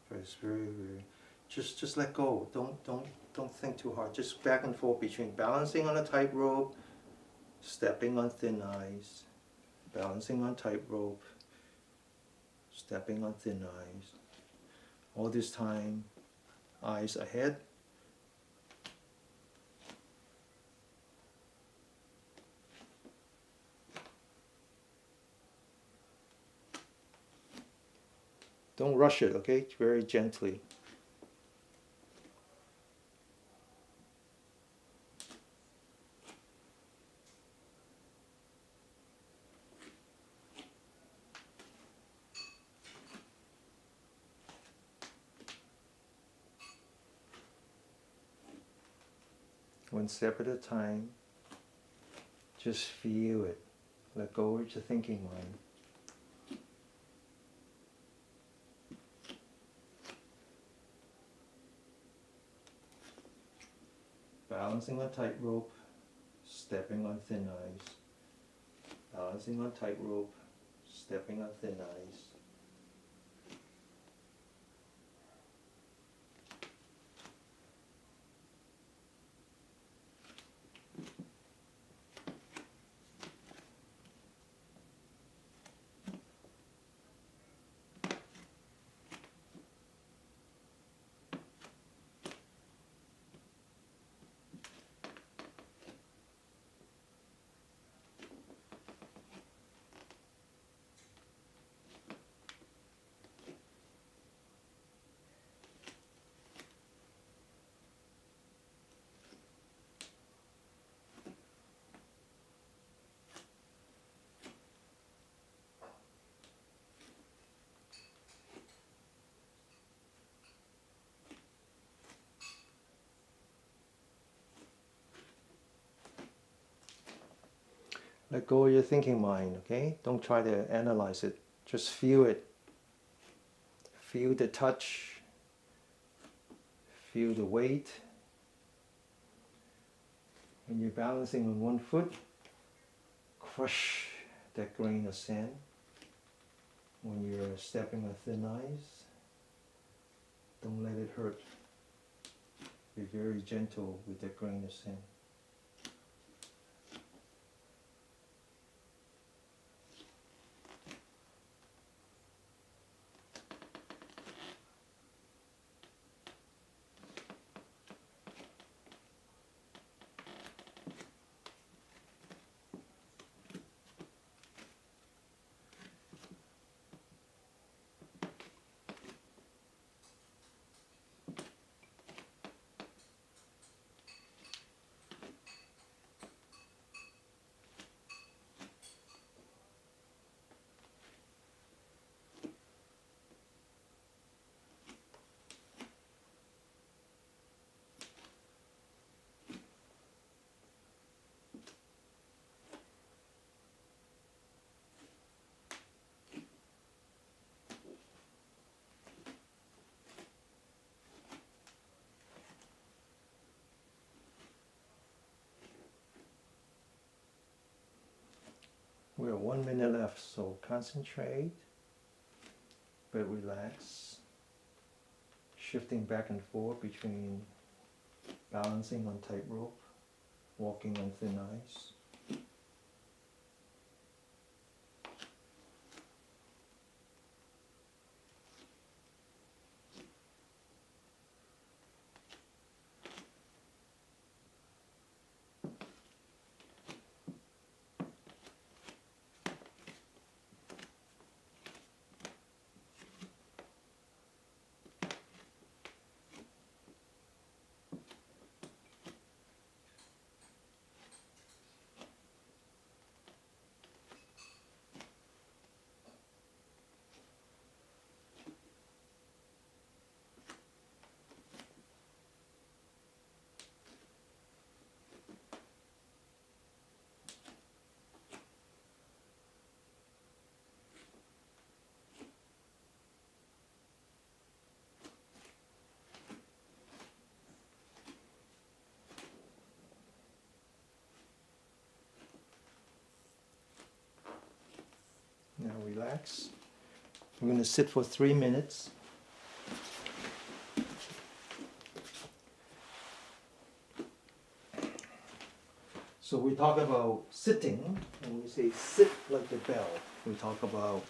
but it's very, very. Just let go. Don't think too hard. Just back and forth between balancing on a tightrope, stepping on thin ice, balancing on tightrope, stepping on thin ice. All this time, eyes ahead. Don't rush it, okay? Very gently. One step at a time. Just feel it. Let go of your thinking mind. Balancing on tightrope, stepping on thin ice. Balancing on tightrope, stepping on thin ice. Let go of your thinking mind, okay? Don't try to analyze it. Just feel it. Feel the touch. Feel the weight. When you're balancing on one foot, crush that grain of sand. When you're stepping on thin ice, don't let it hurt. Be very gentle with that grain of sand. We're 1 minute left, so concentrate, but relax. Shifting back and forth between balancing on tightrope, walking on thin ice. Now relax. We're going to sit for 3 minutes. So we talk about sitting, and we say sit like the bell. We talk about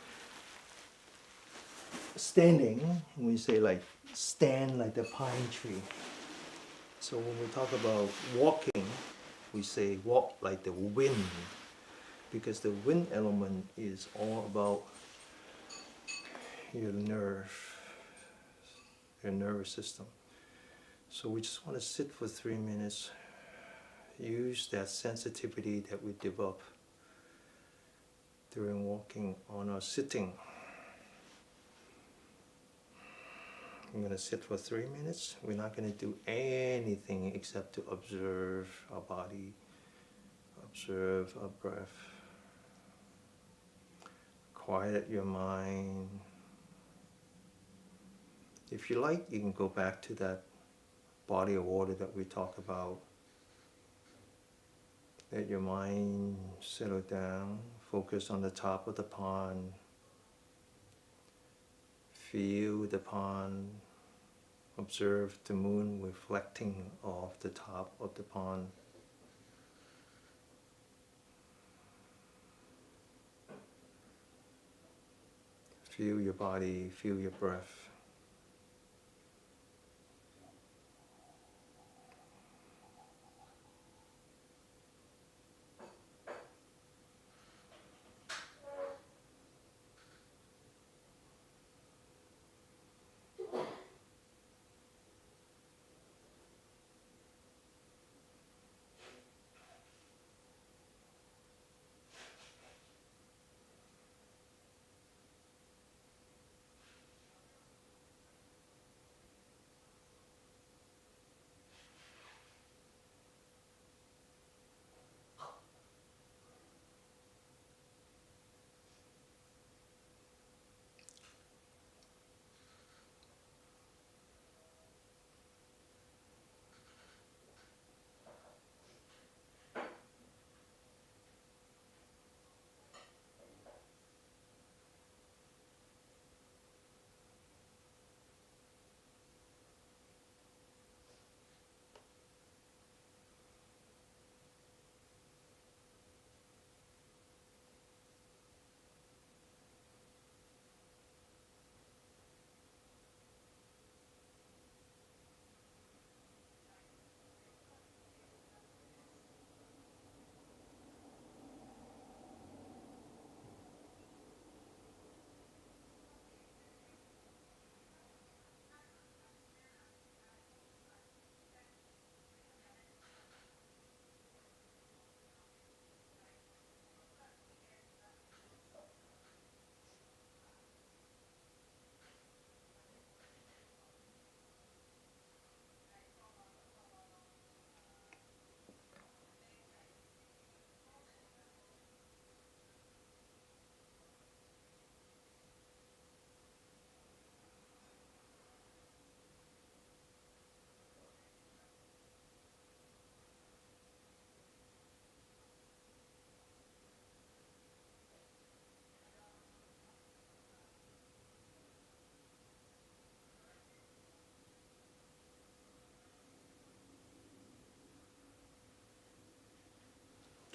standing, and we say like stand like the pine tree. So when we talk about walking, we say walk like the wind, because the wind element is all about your nervous system. So we just want to sit for 3 minutes, use that sensitivity that we develop during walking on our sitting. I'm going to sit for 3 minutes. We're not going to do anything except to observe our body, observe our breath. Quiet your mind. If you like, you can go back to that body of water that we talked about. Let your mind settle down, focus on the top of the pond. Feel the pond, observe the moon reflecting off the top of the pond. Feel your body, feel your breath.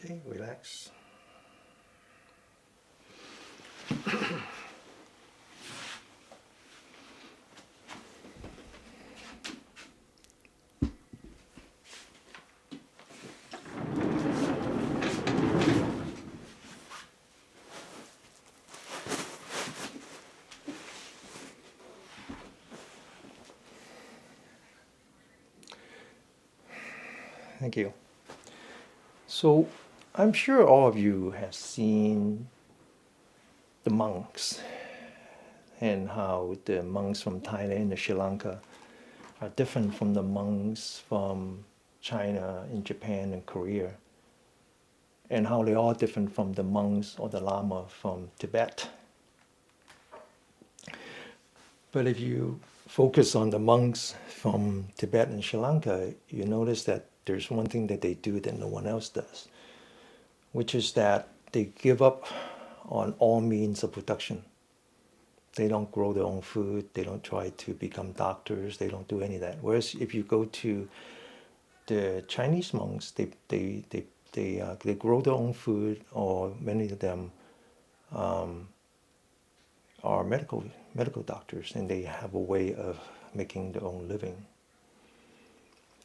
Okay, relax. Thank you. So, I'm sure all of you have seen the monks and how the monks from Thailand and Sri Lanka are different from the monks from China and Japan and Korea, and how they are different from the monks or the Lama from Tibet. But if you focus on the monks from Tibet and Sri Lanka, you notice that there's one thing that they do that no one else does, which is that they give up on all means of production. They don't grow their own food. They don't try to become doctors. They don't do any of that. Whereas if you go to the Chinese monks, they grow their own food, or many of them are medical doctors, and they have a way of making their own living.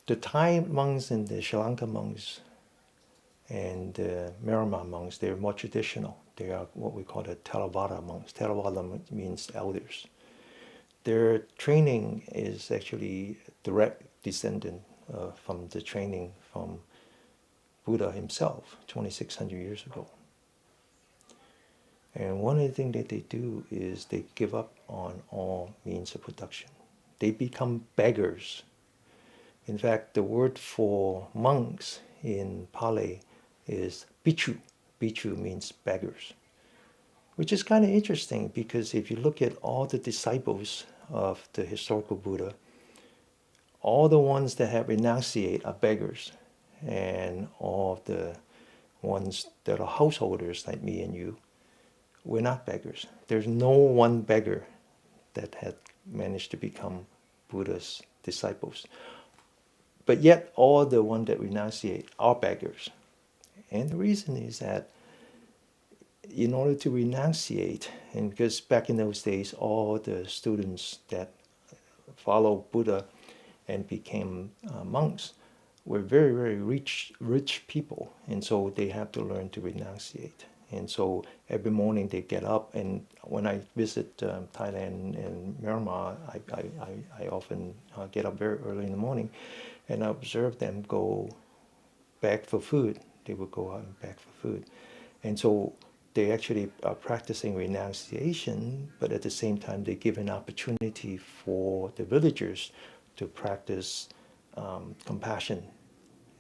The Thai monks and the Sri Lanka monks and the Myanmar monks, they're more traditional. They are what we call the Theravada monks. Theravada means elders. Their training is actually direct descendant from the training from Buddha himself 2,600 years ago. And one of the things that they do is they give up on all means of production. They become beggars. In fact, the word for monks in Pali is bhikkhu. Bhikkhu means beggars, which is kind of interesting because if you look at all the disciples of the historical Buddha, all the ones that have renunciated are beggars, and all the ones that are householders like me and you, we're not beggars. There's no one beggar that had managed to become Buddha's disciples. But yet all the ones that renunciate are beggars. And the reason is that in order to renunciate, and because back in those days, all the students that followed Buddha and became monks were very, very rich people. And so they have to learn to renunciate. And so every morning they get up, and when I visit Thailand and Myanmar, I often get up very early in the morning, and I observe them go beg for food. They would go out and beg for food. And so they actually are practicing renunciation, but at the same time they give an opportunity for the villagers to practice compassion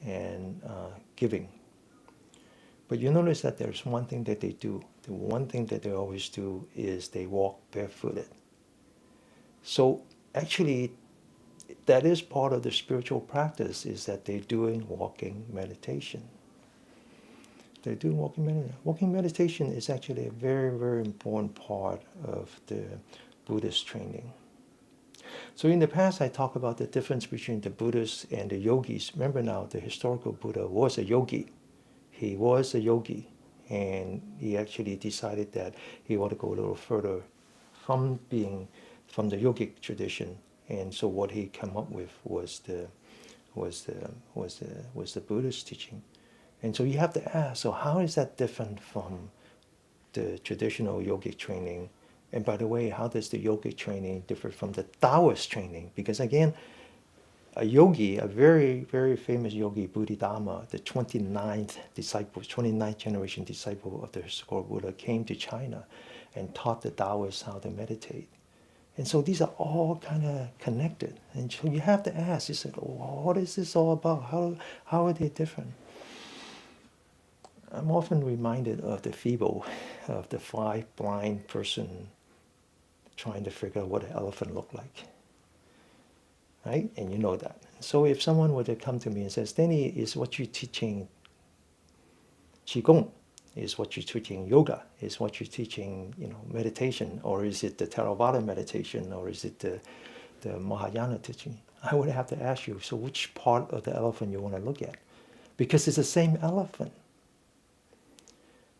and giving. But you notice that there's one thing that they do. The one thing that they always do is they walk barefooted. So actually, that is part of the spiritual practice, is that they're doing walking meditation. They're doing walking meditation. Walking meditation is actually a very, very important part of the Buddhist training. So in the past, I talked about the difference between the Buddhists and the yogis. Remember now, the historical Buddha was a yogi. He was a yogi, and he actually decided that he wanted to go a little further from the yogic tradition. And so what he came up with was the Buddhist teaching. And so you have to ask, so how is that different from the traditional yogic training? And by the way, how does the yogic training differ from the Taoist training? Because again, a yogi, a very, very famous yogi, Bodhidharma, the 29th generation disciple of the historical Buddha, came to China and taught the Taoists how to meditate. And so these are all kind of connected. And so you have to ask, you said, oh, what is this all about? How are they different? I'm often reminded of the fable of the blind person trying to figure out what an elephant looked like. Right? And you know that. So if someone were to come to me and says, Denny, is what you're teaching Qigong? Is what you're teaching yoga? Is what you're teaching, meditation? Or is it the Theravada meditation? Or is it the Mahayana teaching? I would have to ask you, so which part of the elephant you want to look at? Because it's the same elephant.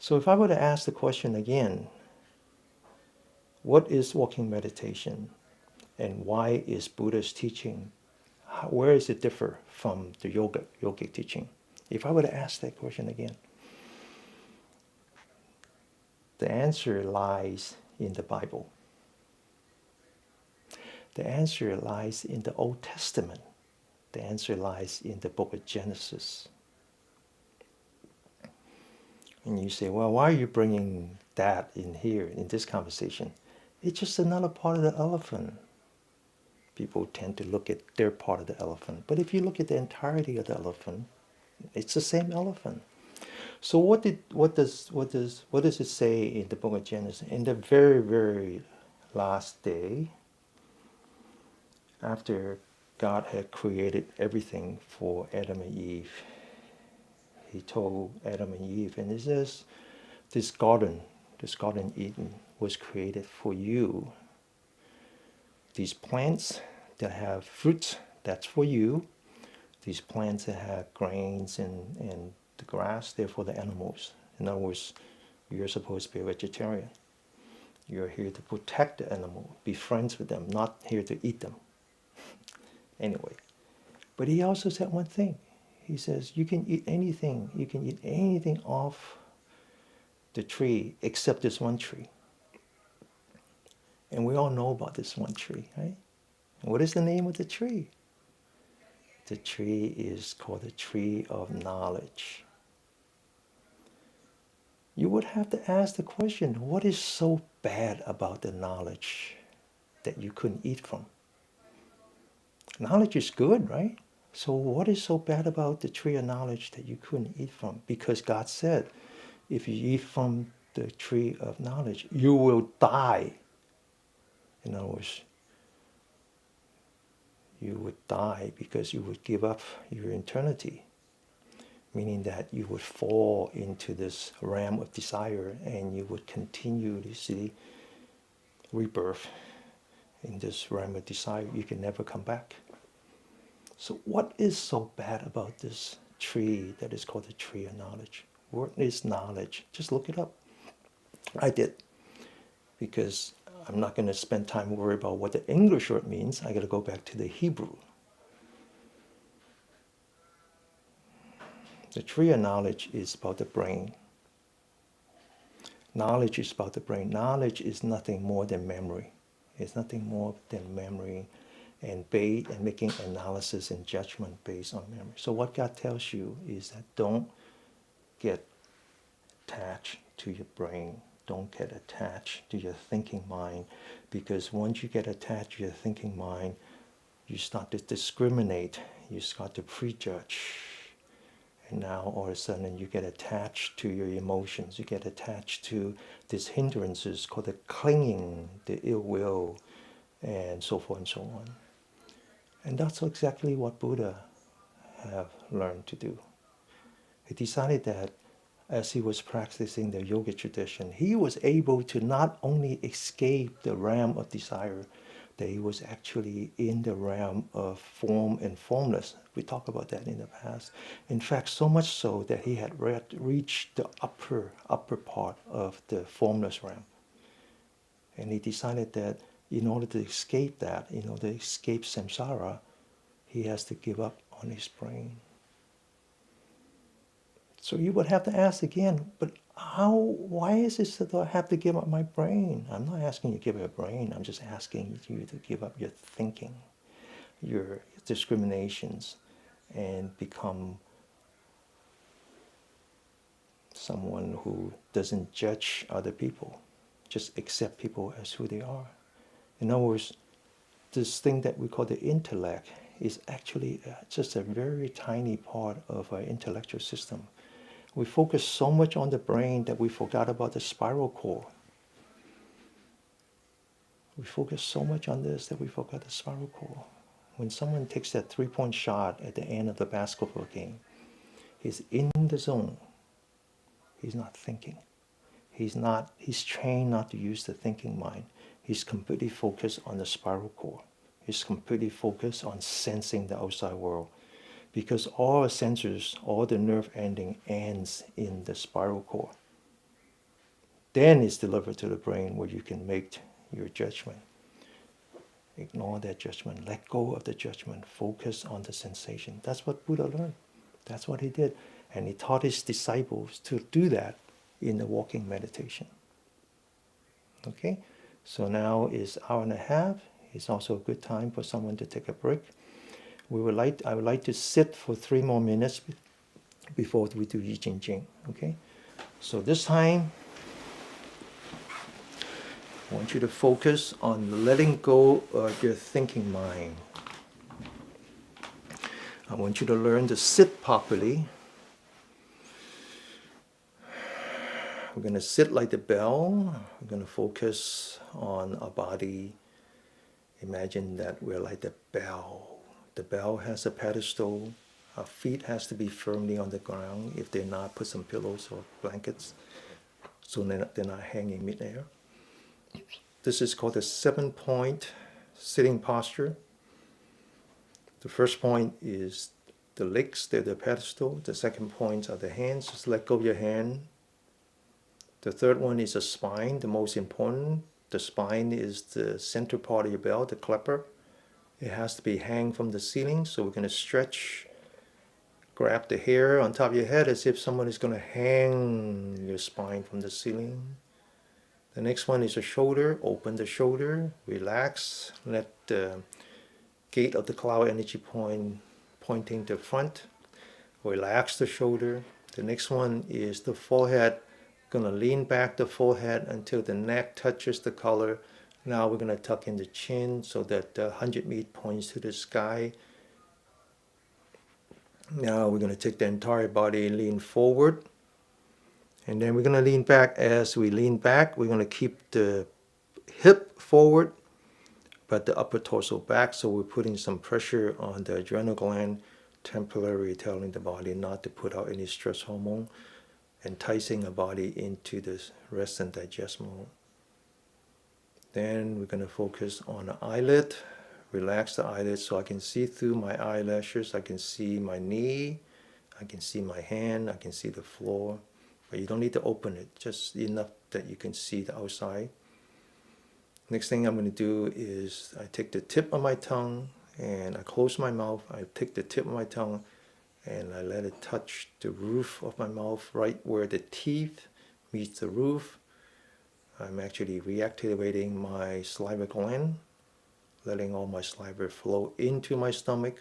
So if I were to ask the question again, what is walking meditation? And why is Buddha's teaching, where is it differ from the yogic teaching? If I were to ask that question again, the answer lies in the Bible. The answer lies in the Old Testament. The answer lies in the book of Genesis. And you say, well, why are you bringing that in here, in this conversation? It's just another part of the elephant. People tend to look at their part of the elephant. But if you look at the entirety of the elephant, it's the same elephant. So what does it say in the book of Genesis? In the very, very last day, after God had created everything for Adam and Eve, he told Adam and Eve, and it says, this garden Eden was created for you. These plants that have fruits, that's for you. These plants that have grains and the grass, they're for the animals. In other words, you're supposed to be a vegetarian. You're here to protect the animal, be friends with them, not here to eat them. Anyway, but he also said one thing. He says, you can eat anything. You can eat anything off the tree except this one tree. And we all know about this one tree, right? And what is the name of the tree? The tree is called the tree of knowledge. You would have to ask the question, what is so bad about the knowledge that you couldn't eat from? Knowledge is good, right? So what is so bad about the tree of knowledge that you couldn't eat from? Because God said, if you eat from the tree of knowledge, you will die. In other words, you would die because you would give up your eternity, meaning that you would fall into this realm of desire and you would continue to see rebirth in this realm of desire. You can never come back. So what is so bad about this tree that is called the tree of knowledge? What is knowledge? Just look it up. I did, because I'm not going to spend time worrying about what the English word means. I got to go back to the Hebrew. The tree of knowledge is about the brain. Knowledge is about the brain. Knowledge is nothing more than memory. It's nothing more than memory and making analysis and judgment based on memory. So what God tells you is that don't get attached to your brain. Don't get attached to your thinking mind, because once you get attached to your thinking mind, you start to discriminate, you start to prejudge. And now all of a sudden you get attached to your emotions, you get attached to these hindrances called the clinging, the ill will, and so forth and so on. And that's exactly what Buddha have learned to do. He decided that as he was practicing the yoga tradition, he was able to not only escape the realm of desire, that he was actually in the realm of form and formless. We talked about that in the past. In fact, so much so that he had reached the upper part of the formless realm. And he decided that in order to escape that, in order to escape samsara, he has to give up on his brain. So you would have to ask again, but why is it that I have to give up my brain? I'm not asking you to give up your brain. I'm just asking you to give up your thinking, your discriminations, and become someone who doesn't judge other people, just accept people as who they are. In other words, this thing that we call the intellect is actually just a very tiny part of our intellectual system. We focus so much on the brain that we forgot about the spiral cord. We focus so much on this that we forgot the spiral cord. When someone takes that three-point shot at the end of the basketball game, he's in the zone. He's not thinking. He's trained not to use the thinking mind. He's completely focused on the spiral cord. He's completely focused on sensing the outside world. Because all our sensors, all the nerve ending ends in the spiral cord. then it's delivered to the brain where you can make your judgment. Ignore that judgment. Let go of the judgment. Focus on the sensation. That's what Buddha learned. That's what he did. And he taught his disciples to do that in the walking meditation. Okay? So now is hour and a half. It's also a good time for someone to take a break. I would like to sit for 3 more minutes before we do Jingjing. Okay? So this time, I want you to focus on letting go of your thinking mind. I want you to learn to sit properly. We're going to sit like the bell. We're going to focus on our body. Imagine that we're like the bell. The bell has a pedestal. Our feet has to be firmly on the ground. If they're not, put some pillows or blankets so they're not hanging midair. This is called the 7-point sitting posture. The first point is the legs, they're the pedestal. The second point are the hands. Just let go of your hand. The third one is the spine, the most important. The spine is the center part of your bell, the clapper. It has to be hang from the ceiling, so we're going to stretch, grab the hair on top of your head as if someone is going to hang your spine from the ceiling. The next one is the shoulder. Open the shoulder, relax, let the gate of the cloud energy point pointing to front. Relax the shoulder. The next one is the forehead. Going to lean back the forehead until the neck touches the collar. Now we're going to tuck in the chin so that the 100 meat points to the sky. Now we're going to take the entire body and lean forward. And then we're going to lean back. As we lean back, we're going to keep the hip forward, but the upper torso back. So we're putting some pressure on the adrenal gland, temporarily telling the body not to put out any stress hormone, enticing the body into this rest and digest mode. Then we're going to focus on the eyelid. Relax the eyelid so I can see through my eyelashes. I can see my knee. I can see my hand. I can see the floor. But you don't need to open it, just enough that you can see the outside. Next thing I'm going to do is I take the tip of my tongue and I close my mouth. I take the tip of my tongue and I let it touch the roof of my mouth, right where the teeth meets the roof. I'm actually reactivating my saliva gland, letting all my saliva flow into my stomach.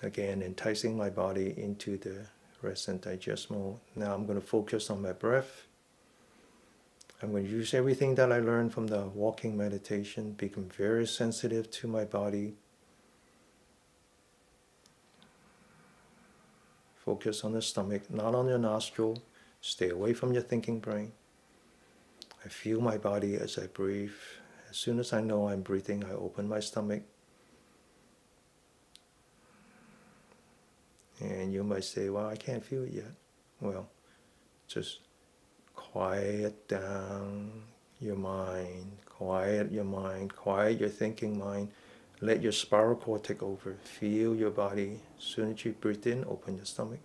Again, enticing my body into the rest and digest mode. Now I'm going to focus on my breath. I'm going to use everything that I learned from the walking meditation, become very sensitive to my body. Focus on the stomach, not on your nostril. Stay away from your thinking brain. I feel my body as I breathe. As soon as I know I'm breathing, I open my stomach. And you might say, well, I can't feel it yet. Well, just quiet down your mind. Quiet your mind. Quiet your thinking mind. Let your spiral cord take over. Feel your body. As soon as you breathe in, open your stomach.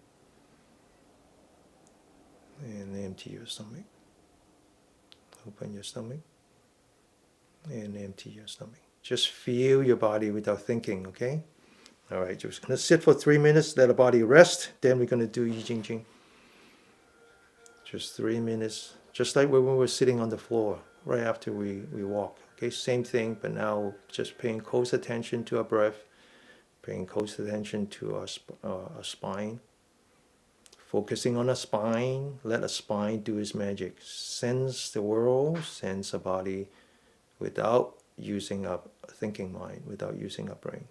And empty your stomach. Open your stomach. And empty your stomach. Just feel your body without thinking, okay? All right, just going to sit for 3 minutes, let the body rest. Then we're going to do Jingjing. Just 3 minutes. Just like when we were sitting on the floor right after we walk. Okay, same thing, but now just paying close attention to our breath, paying close attention to our spine, focusing on the spine. Let the spine do its magic. Sense the world, sense the body without using our thinking mind, without using our brain.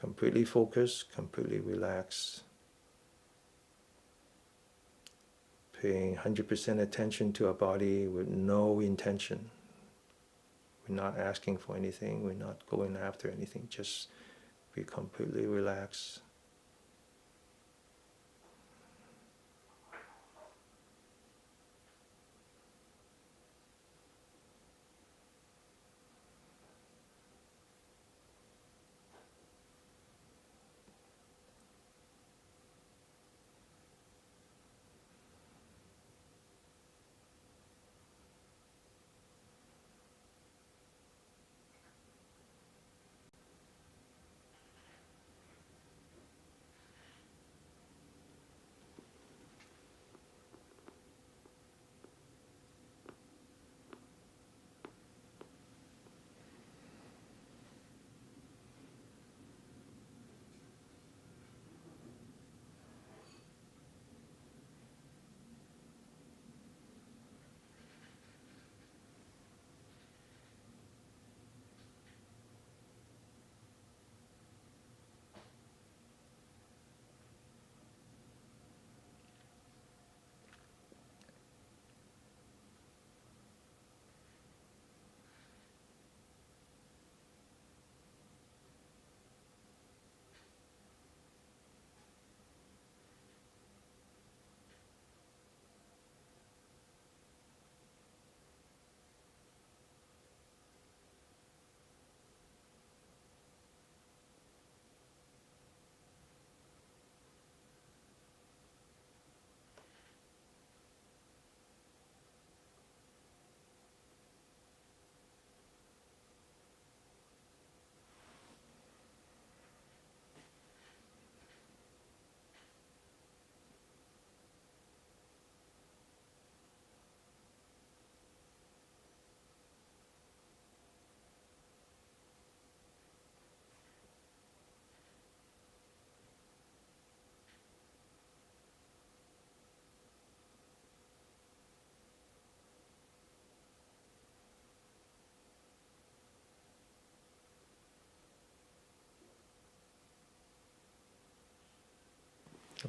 Completely focused, completely relaxed. Paying 100% attention to our body with no intention. We're not asking for anything. We're not going after anything. Just be completely relaxed.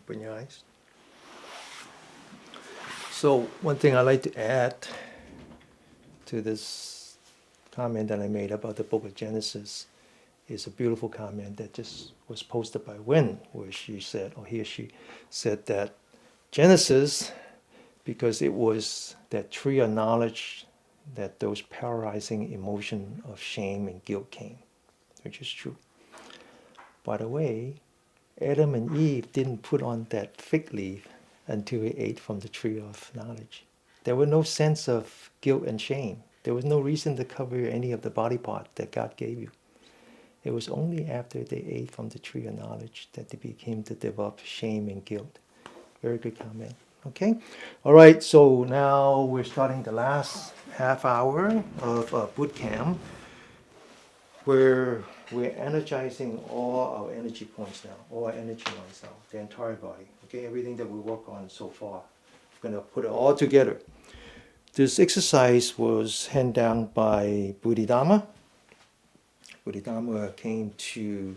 Open your eyes. So one thing I like to add to this comment that I made about the book of Genesis is a beautiful comment that just was posted by Wen, where she said, or he or she said that Genesis, because it was that tree of knowledge that those paralyzing emotion of shame and guilt came, which is true. By the way, Adam and Eve didn't put on that fig leaf until they ate from the tree of knowledge. There was no sense of guilt and shame. There was no reason to cover any of the body part that God gave you. It was only after they ate from the tree of knowledge that they became to develop shame and guilt. Very good comment. Okay? All right, so now we're starting the last half hour of boot camp, where we're energizing all our energy points now, all our energy lines now, the entire body. Okay, everything that we work on so far. We're going to put it all together. This exercise was handed down by Bodhidharma. Bodhidharma came to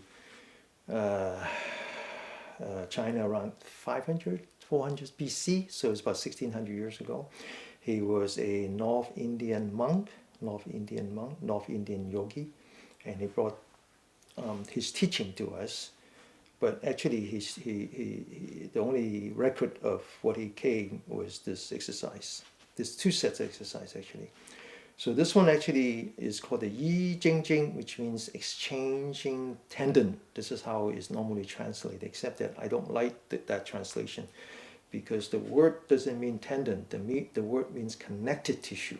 China around 400 BC, so it's about 1600 years ago. He was a North Indian yogi, and he brought his teaching to us. But actually, the only record of what he came was this exercise. There's two sets of exercise actually. So this one actually is called the Jingjing, which means exchanging tendon. This is how it's normally translated, except that I don't like that translation, because the word doesn't mean tendon. The word means connected tissue.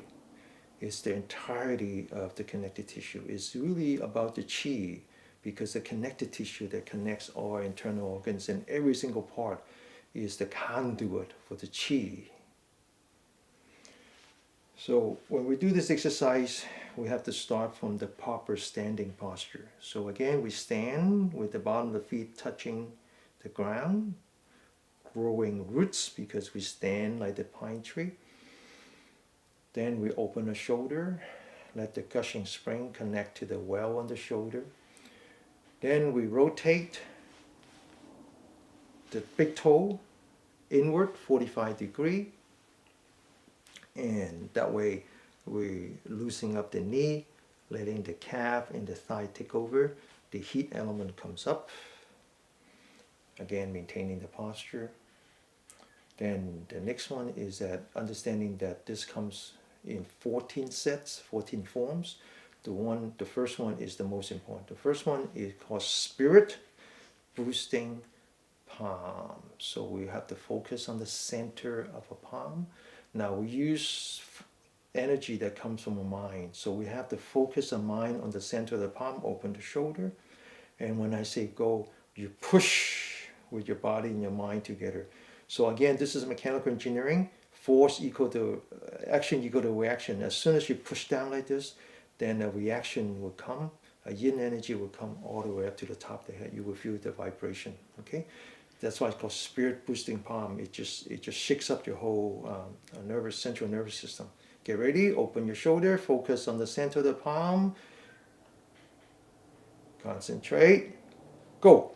It's the entirety of the connected tissue. It's really about the qi, because the connected tissue that connects all our internal organs, and every single part is the conduit for the qi. So when we do this exercise, we have to start from the proper standing posture. So again, we stand with the bottom of the feet touching the ground, growing roots because we stand like the pine tree. Then we open the shoulder, let the gushing spring connect to the well on the shoulder. Then we rotate the big toe inward 45 degrees. And that way we're loosening up the knee, letting the calf and the thigh take over. The heat element comes up. Again, maintaining the posture. Then the next one is that understanding that this comes in 14 sets, 14 forms. The first one is the most important. The first one is called spirit boosting palm. So we have to focus on the center of a palm. Now we use energy that comes from the mind. So we have to focus the mind on the center of the palm, open the shoulder. And when I say go, you push with your body and your mind together. So again, this is mechanical engineering. Force equal to action equal to reaction. As soon as you push down like this, then a reaction will come. A yin energy will come all the way up to the top of the head. You will feel the vibration. That's why it's called spirit boosting palm. It just shakes up your whole central nervous system. Get ready, open your shoulder, focus on the center of the palm. Concentrate, go.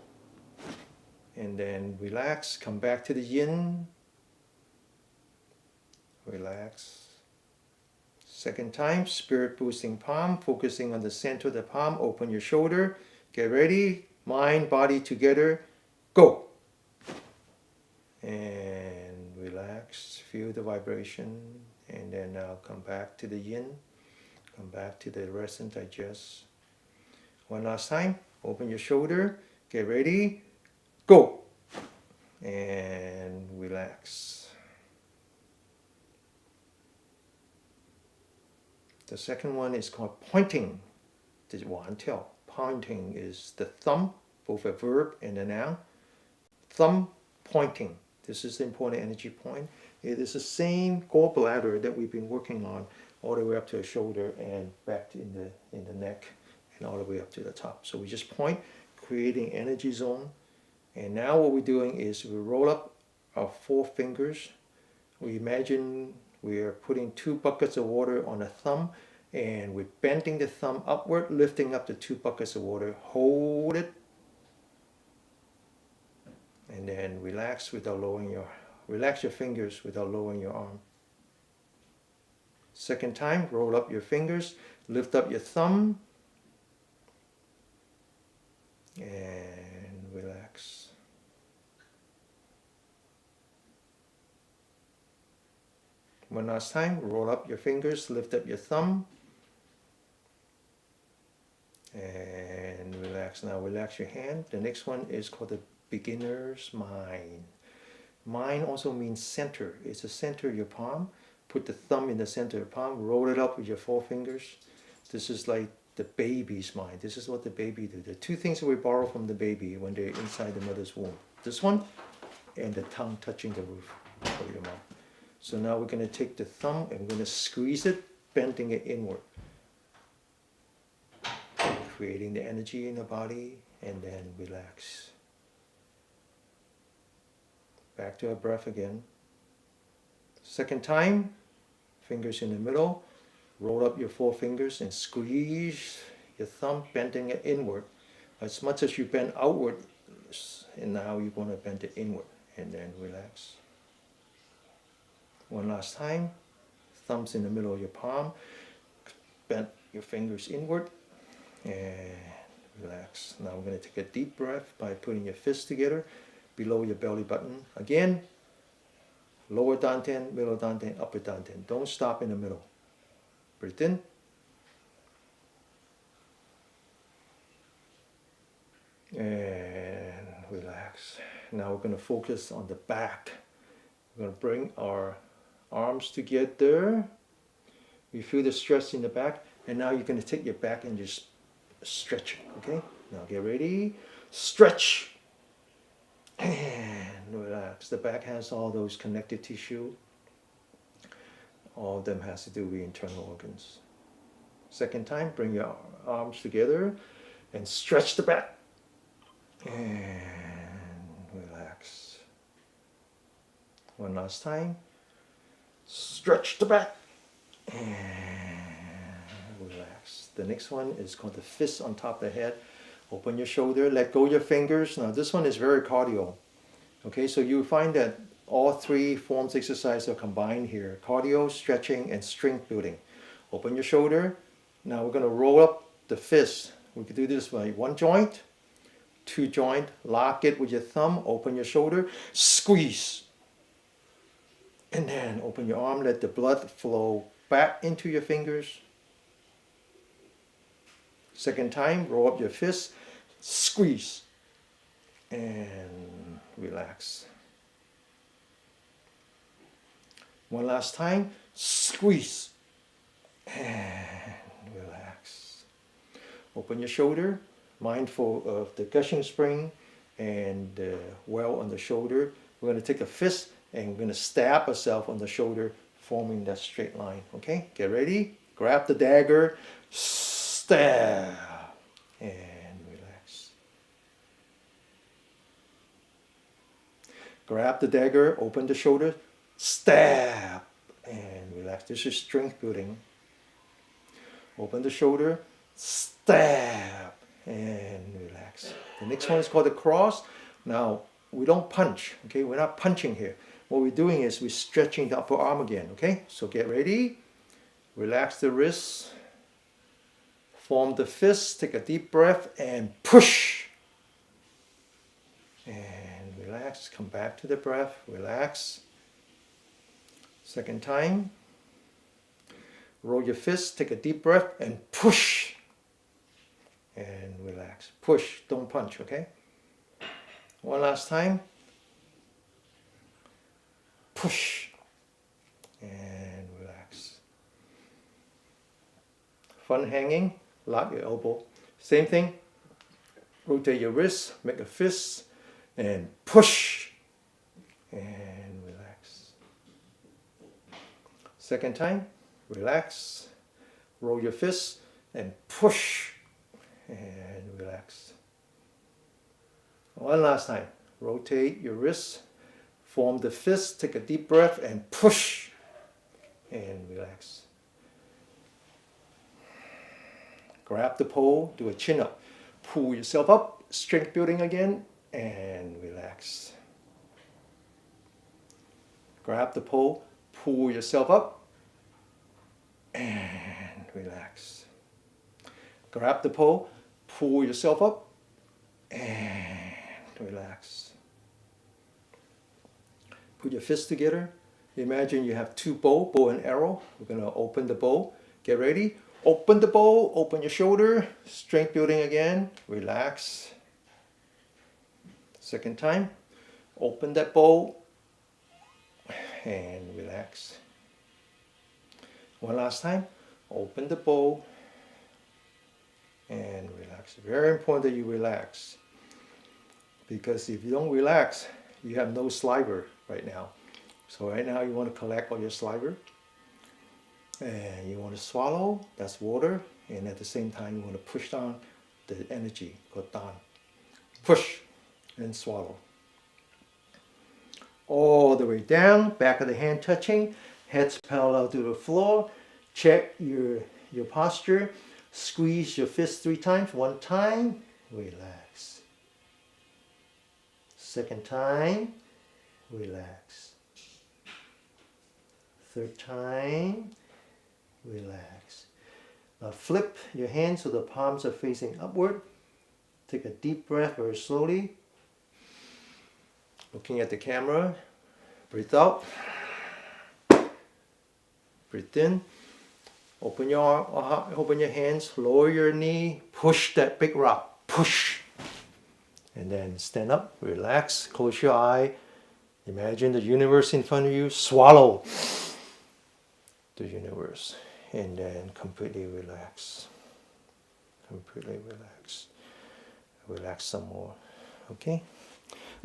And then relax, come back to the yin. Relax. Second time, spirit boosting palm, focusing on the center of the palm, open your shoulder. Get ready, mind, body together, go. And relax, feel the vibration, and then now come back to the yin, come back to the rest and digest. One last time, open your shoulder, get ready, go, and relax. The second one is called pointing. This one tell. Pointing is the thumb, both a verb and a noun. Thumb pointing. This is the important energy point. It is the same gallbladder that we've been working on all the way up to the shoulder and back in the neck and all the way up to the top. So we just point, creating energy zone. And now what we're doing is we roll up our 4 fingers. We imagine we are putting 2 buckets of water on a thumb, and we're bending the thumb upward, lifting up the 2 buckets of water. Hold it. And then relax without lowering relax your fingers without lowering your arm. Second time, roll up your fingers, lift up your thumb, and relax. One last time, roll up your fingers, lift up your thumb, and relax. Now relax your hand. The next one is called the beginner's mind. Mind also means center. It's the center of your palm. Put the thumb in the center of your palm, roll it up with your forefingers. This is like the baby's mind. This is what the baby do. The two things that we borrow from the baby when they're inside the mother's womb. This one and the tongue touching the roof of your mouth. So now we're going to take the thumb and we're going to squeeze it, bending it inward. Creating the energy in the body, and then relax. Back to our breath again. Second time, fingers in the middle, roll up your forefingers and squeeze your thumb, bending it inward. As much as you bend outward, and now you're going to bend it inward, and then relax. One last time, thumbs in the middle of your palm, bend your fingers inward, and relax. Now we're going to take a deep breath by putting your fists together below your belly button. Again, lower dantian, middle dantian, upper dantian. Don't stop in the middle. Breathe in. And relax. Now we're going to focus on the back. We're going to bring our arms together. You feel the stress in the back. And now you're going to take your back and just stretch it. Okay? Now get ready. Stretch. And relax. The back has all those connective tissue. All of them has to do with internal organs. Second time, bring your arms together and stretch the back. And relax. One last time. Stretch the back. And relax. The next one is called the fist on top of the head. Open your shoulder, let go your fingers. Now this one is very cardio. Okay, so you find that all three forms of exercise are combined here. Cardio, stretching, and strength building. Open your shoulder. Now we're going to roll up the fist. We can do this by one joint, two joint, lock it with your thumb, open your shoulder, squeeze. And then open your arm, let the blood flow back into your fingers. Second time, roll up your fist, squeeze, and relax. One last time, squeeze, and relax. Open your shoulder, mindful of the gushing spring and the well on the shoulder. We're going to take a fist and we're going to stab ourselves on the shoulder, forming that straight line. Okay, get ready. Grab the dagger, stab, and relax. Grab the dagger, open the shoulder, stab, and relax. This is strength building. Open the shoulder, stab, and relax. The next one is called the cross. Now, we don't punch, okay? We're not punching here. What we're doing is we're stretching the upper arm again, okay? So get ready. Relax the wrists. Form the fist. Take a deep breath and push. And relax. Come back to the breath. Relax. Second time. Roll your fist. Take a deep breath and push. And relax. Push. Don't punch, okay? One last time. Push. And relax. Fun hanging. Lock your elbow. Same thing. Rotate your wrist. Make a fist. And push. And relax. Second time. Relax. Roll your fist. And push. And relax. One last time. Rotate your wrist. Form the fist. Take a deep breath and push. And relax. Grab the pole. Do a chin up. Pull yourself up. Strength building again. And relax. Grab the pole, pull yourself up, and relax. Grab the pole, pull yourself up, and relax. Put your fists together. Imagine you have two bow and arrow. We're going to open the bow. Get ready. Open the bow, open your shoulder. Strength building again. Relax. Second time. Open that bow and relax. One last time. Open the bow and relax. Very important that you relax. Because if you don't relax, you have no saliva right now. So right now you want to collect all your saliva. And you want to swallow, that's water. And at the same time you want to push down the energy, go down. Push and swallow. All the way down, back of the hand touching, head's parallel to the floor. Check your posture. Squeeze your fist 3 times. 1 time, relax. Second time, relax. Third time, relax. Now flip your hands so the palms are facing upward. Take a deep breath very slowly. Looking at the camera. Breathe out. Breathe in. Open your hands. Lower your knee. Push that big rock. Push. And then stand up. Relax. Close your eye. Imagine the universe in front of you. Swallow the universe. And then completely relax. Completely relax. Relax some more. Okay?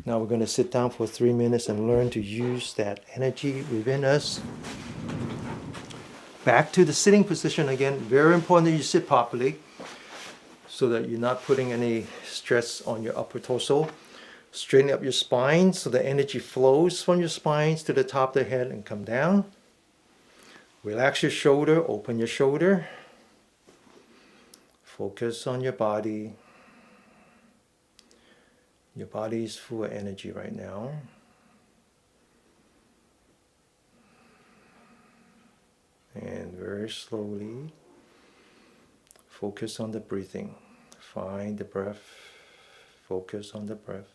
Now we're going to sit down for 3 minutes and learn to use that energy within us. Back to the sitting position again. Very important that you sit properly so that you're not putting any stress on your upper torso. Straighten up your spine so the energy flows from your spine to the top of the head and come down. Relax your shoulder, open your shoulder. Focus on your body. Your body is full of energy right now. And very slowly, focus on the breathing. Find the breath. Focus on the breath.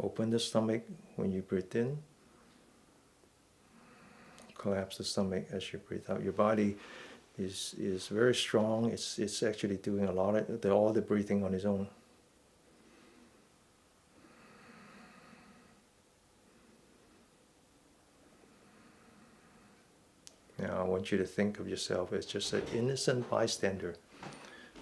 Open the stomach when you breathe in. Collapse the stomach as you breathe out. Your body is very strong. It's actually doing a lot of all the breathing on its own. Now I want you to think of yourself as just an innocent bystander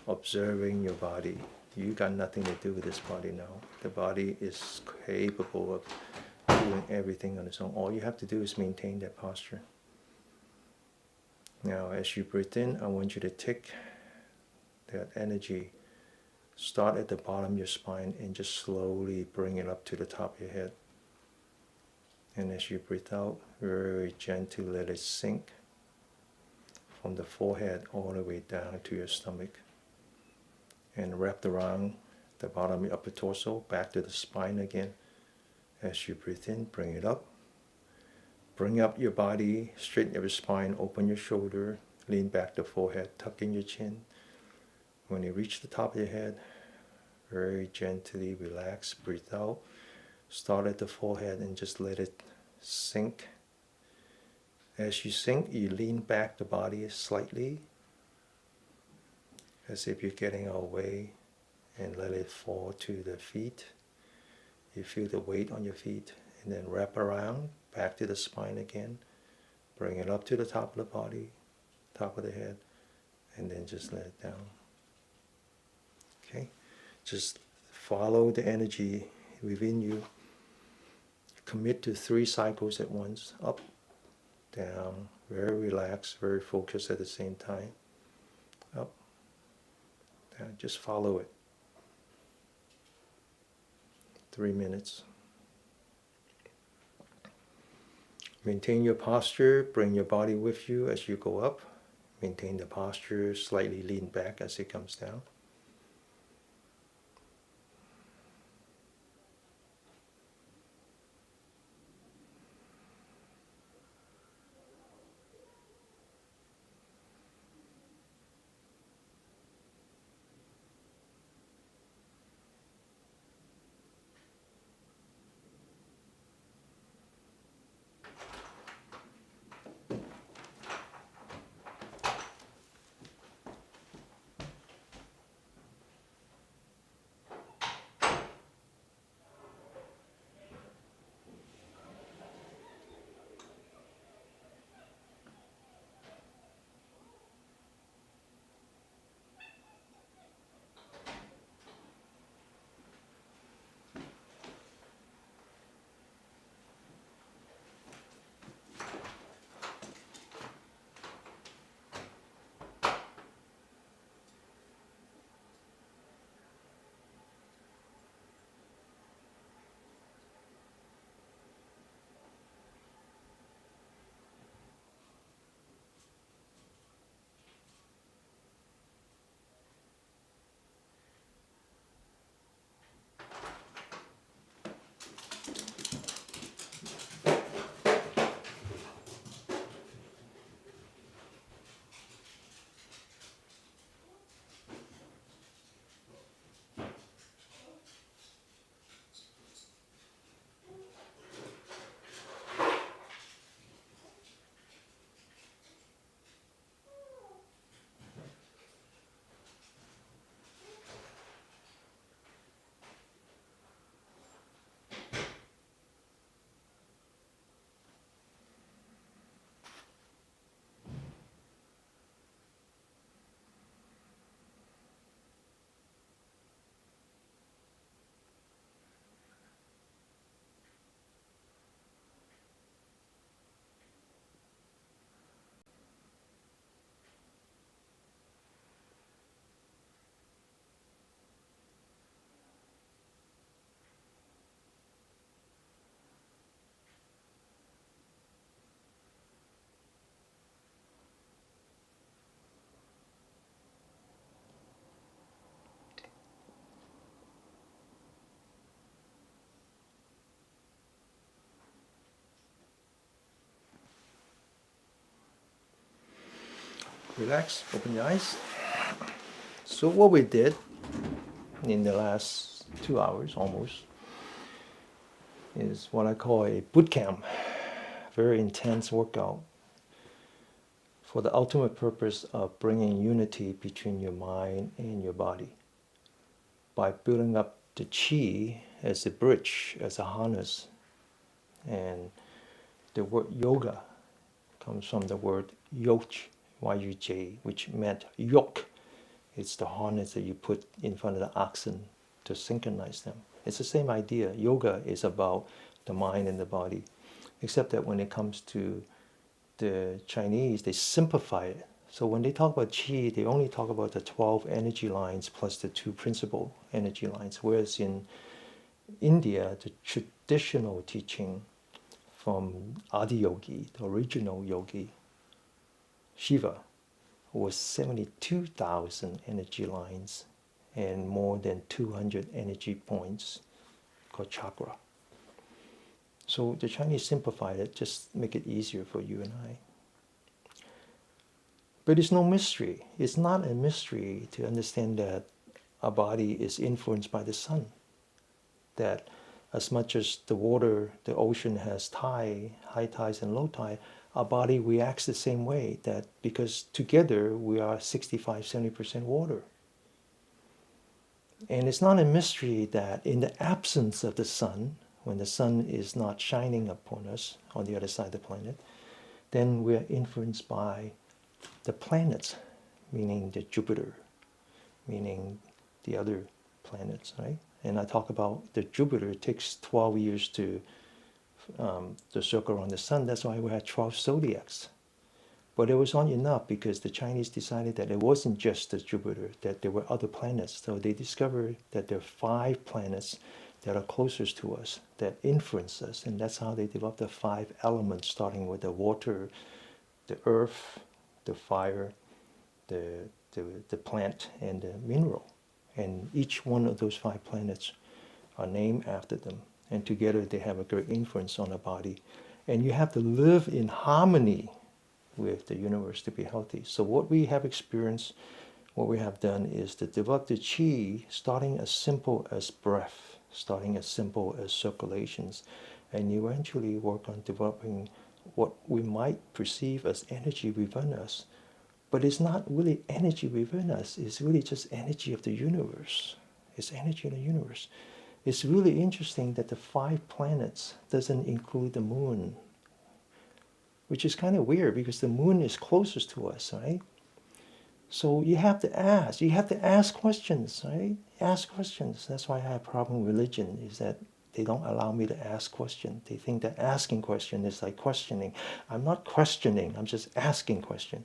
observing your body. You got nothing to do with this body now. The body is capable of doing everything on its own. All you have to do is maintain that posture. Now as you breathe in, I want you to take that energy, start at the bottom of your spine and just slowly bring it up to the top of your head. And as you breathe out, very gently let it sink from the forehead all the way down to your stomach. And wrapped around the bottom of your upper torso, back to the spine again. As you breathe in, bring it up. Bring up your body, straighten up your spine, open your shoulder, lean back the forehead, tuck in your chin. When you reach the top of your head, very gently relax, breathe out. Start at the forehead and just let it sink. As you sink, you lean back the body slightly, as if you're getting away, and let it fall to the feet. You feel the weight on your feet, and then wrap around, back to the spine again. Bring it up to the top of the body, top of the head, and then just let it down. Okay? Just follow the energy within you. Commit to 3 cycles at once, up, down, very relaxed, very focused at the same time. Up, down, just follow it. 3 minutes. Maintain your posture, bring your body with you as you go up. Maintain the posture, slightly lean back as it comes down. Relax, open your eyes. So what we did in the last 2 hours almost is what I call a boot camp, very intense workout for the ultimate purpose of bringing unity between your mind and your body by building up the chi as a bridge, as a harness. And the word yoga comes from the word yoch, Y-U-J, which meant yoke. It's the harness that you put in front of the oxen to synchronize them. It's the same idea. Yoga is about the mind and the body, except that when it comes to the Chinese, they simplify it. So when they talk about qi, they only talk about the 12 energy lines plus the 2 principal energy lines, whereas in India, the traditional teaching from Adiyogi, the original yogi, Shiva, was 72,000 energy lines and more than 200 energy points called chakra. So the Chinese simplified it, just make it easier for you and I. But it's no mystery. It's not a mystery to understand that our body is influenced by the sun. That as much as the water, the ocean has high tides and low tide, our body reacts the same way, that because together we are 65-70% water. And it's not a mystery that in the absence of the sun, when the sun is not shining upon us on the other side of the planet, then we are influenced by the planets, meaning the Jupiter, meaning the other planets, right? And I talk about the Jupiter, it takes 12 years to circle around the sun. That's why we had 12 zodiacs. But it was not enough because the Chinese decided that it wasn't just the Jupiter, that there were other planets. So they discovered that there are 5 planets that are closest to us, that influence us. And that's how they developed the 5 elements, starting with the water, the earth, the fire, the plant, and the mineral. And each one of those 5 planets are named after them. And together they have a great influence on the body. And you have to live in harmony with the universe to be healthy. So what we have experienced, what we have done is to develop the chi, starting as simple as breath, starting as simple as circulations, and eventually work on developing what we might perceive as energy within us. But it's not really energy within us, it's really just energy of the universe. It's energy of the universe. It's really interesting that the 5 planets doesn't include the moon, which is kind of weird because the moon is closest to us, right? So you have to ask questions, right? Ask questions. That's why I have a problem with religion, is that they don't allow me to ask questions. They think that asking questions is like questioning. I'm not questioning, I'm just asking questions.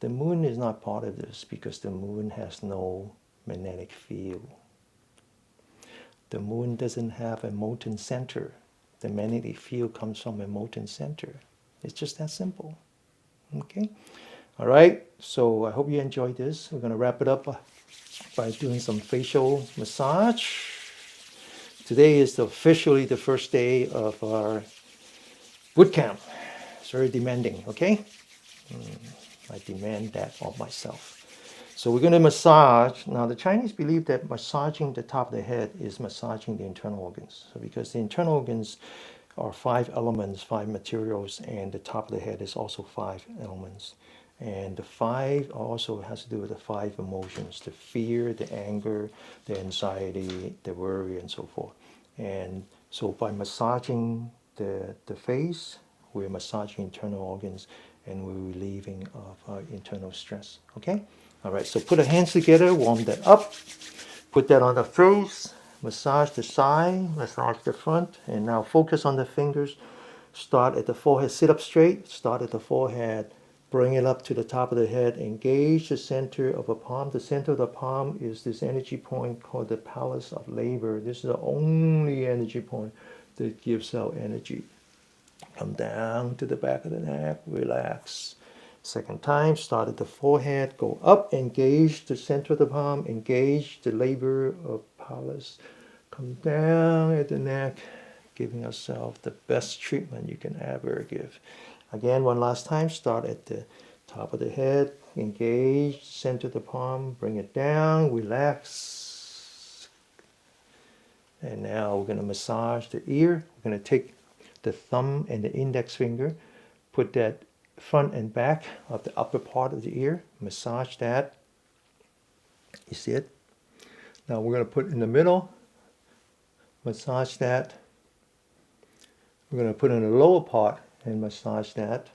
The moon is not part of this because the moon has no magnetic field. The moon doesn't have a molten center. The magnetic field comes from a molten center. It's just that simple. Okay? All right, so I hope you enjoyed this. We're going to wrap it up by doing some facial massage. Today is officially the first day of our boot camp. It's very demanding, okay? I demand that of myself. So we're going to massage. Now the Chinese believe that massaging the top of the head is massaging the internal organs. So because the internal organs are 5 elements, 5 materials, and the top of the head is also 5 elements. And the 5 also has to do with the 5 emotions, the fear, the anger, the anxiety, the worry, and so forth. And so by massaging the face, we're massaging internal organs and we're relieving of our internal stress. Okay? All right, so put the hands together, warm that up, put that on the face, massage the side, massage the front, and now focus on the fingers. Start at the forehead, sit up straight, start at the forehead, bring it up to the top of the head, engage the center of the palm. The center of the palm is this energy point called the palace of labor. This is the only energy point that gives out energy. Come down to the back of the neck, relax. Second time, start at the forehead, go up, engage the center of the palm, engage the labor of palace. Come down at the neck, giving yourself the best treatment you can ever give. Again, one last time, start at the top of the head, engage, center the palm, bring it down, relax. And now we're going to massage the ear. We're going to take the thumb and the index finger, put that front and back of the upper part of the ear, massage that. You see it? Now we're going to put in the middle, massage that. We're going to put in the lower part and massage that.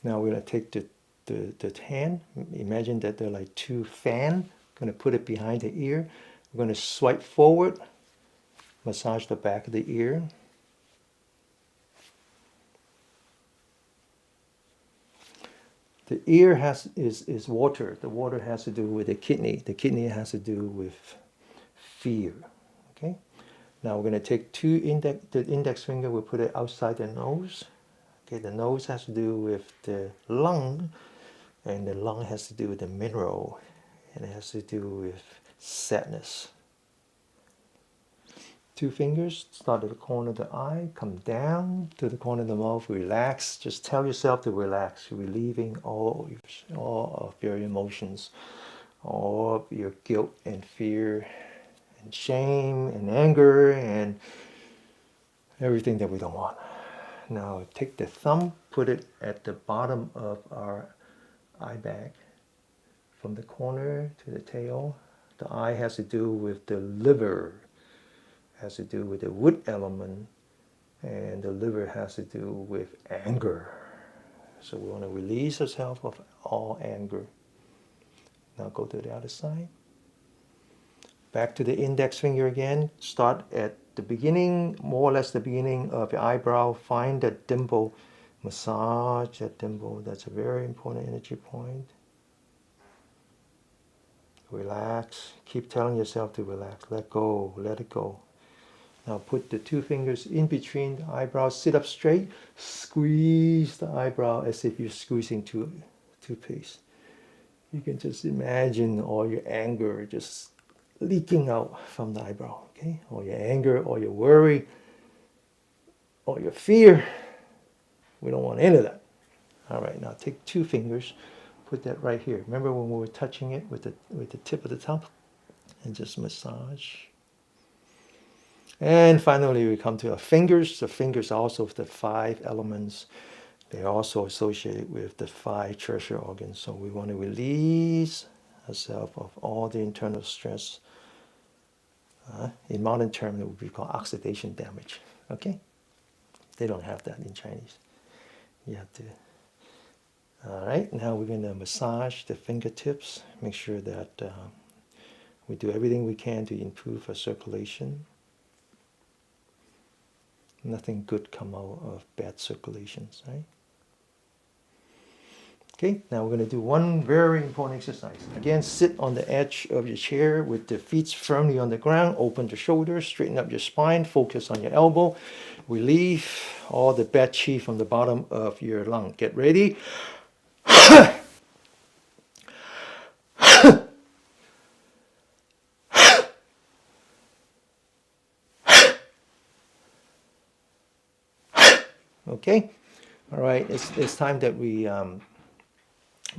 Now we're going to take the hand, imagine that they're like two fans. Going to put it behind the ear. We're going to swipe forward, massage the back of the ear. The ear is water. The water has to do with the kidney. The kidney has to do with fear. Okay. Now we're going to take the index finger. We'll put it outside the nose. Okay. The nose has to do with the lung, and the lung has to do with the mineral, and it has to do with sadness. Two fingers, start at the corner of the eye, come down to the corner of the mouth, relax. Just tell yourself to relax. You're relieving all of your emotions, all of your guilt and fear and shame and anger and everything that we don't want. Now take the thumb, put it at the bottom of our eye bag, from the corner to the tail. The eye has to do with the liver, has to do with the wood element, and the liver has to do with anger. So we want to release ourselves of all anger. Now go to the other side. Back to the index finger again. Start at the beginning, more or less the beginning of your eyebrow. Find that dimple. Massage that dimple. That's a very important energy point. Relax. Keep telling yourself to relax. Let go. Let it go. Now put the two fingers in between the eyebrows. Sit up straight. Squeeze the eyebrow as if you're squeezing toothpaste. You can just imagine all your anger just leaking out from the eyebrow. Okay? All your anger, all your worry, all your fear. We don't want any of that. All right, now take two fingers. Put that right here. Remember when we were touching it with the tip of the thumb? And just massage. And finally, we come to our fingers. The fingers are also the 5 elements. They're also associated with the 5 tertiary organs. So we want to release ourselves of all the internal stress. In modern terms, it would be called oxidation damage. Okay? They don't have that in Chinese. You have to. All right, now we're going to massage the fingertips. Make sure that we do everything we can to improve our circulation. Nothing good come out of bad circulations, right? Okay, now we're going to do one very important exercise. Again, sit on the edge of your chair with the feet firmly on the ground. Open the shoulders, straighten up your spine, focus on your elbow. Relieve all the bad chi from the bottom of your lung. Get ready. Okay, all right, it's time that we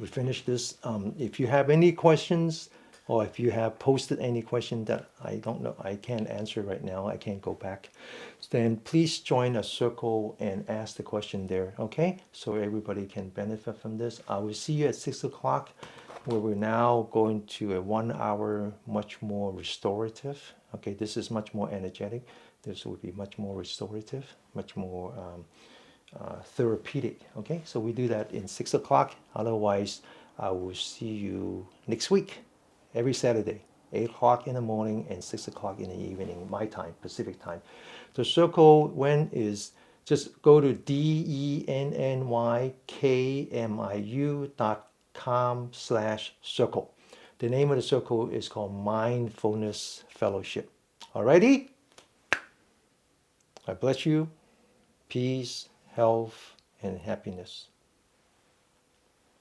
finish this. If you have any questions, or if you have posted any question that I don't know, I can't answer right now, I can't go back, then please join a circle and ask the question there, okay? So everybody can benefit from this. I will see you at 6 o'clock, where we're now going to a 1 hour, much more restorative. Okay, this is much more energetic. This will be much more restorative, much more therapeutic. Okay, so we do that in 6 o'clock. Otherwise, I will see you next week, every Saturday, 8 o'clock in the morning and 6 o'clock in the evening, my time, Pacific time. The circle when is, just go to DennyKmiu.com/circle. The name of the circle is called Mindfulness Fellowship. Alrighty? I bless you. Peace, health, and happiness.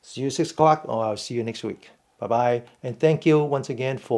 See you 6 o'clock, or I'll see you next week. Bye-bye. And thank you once again for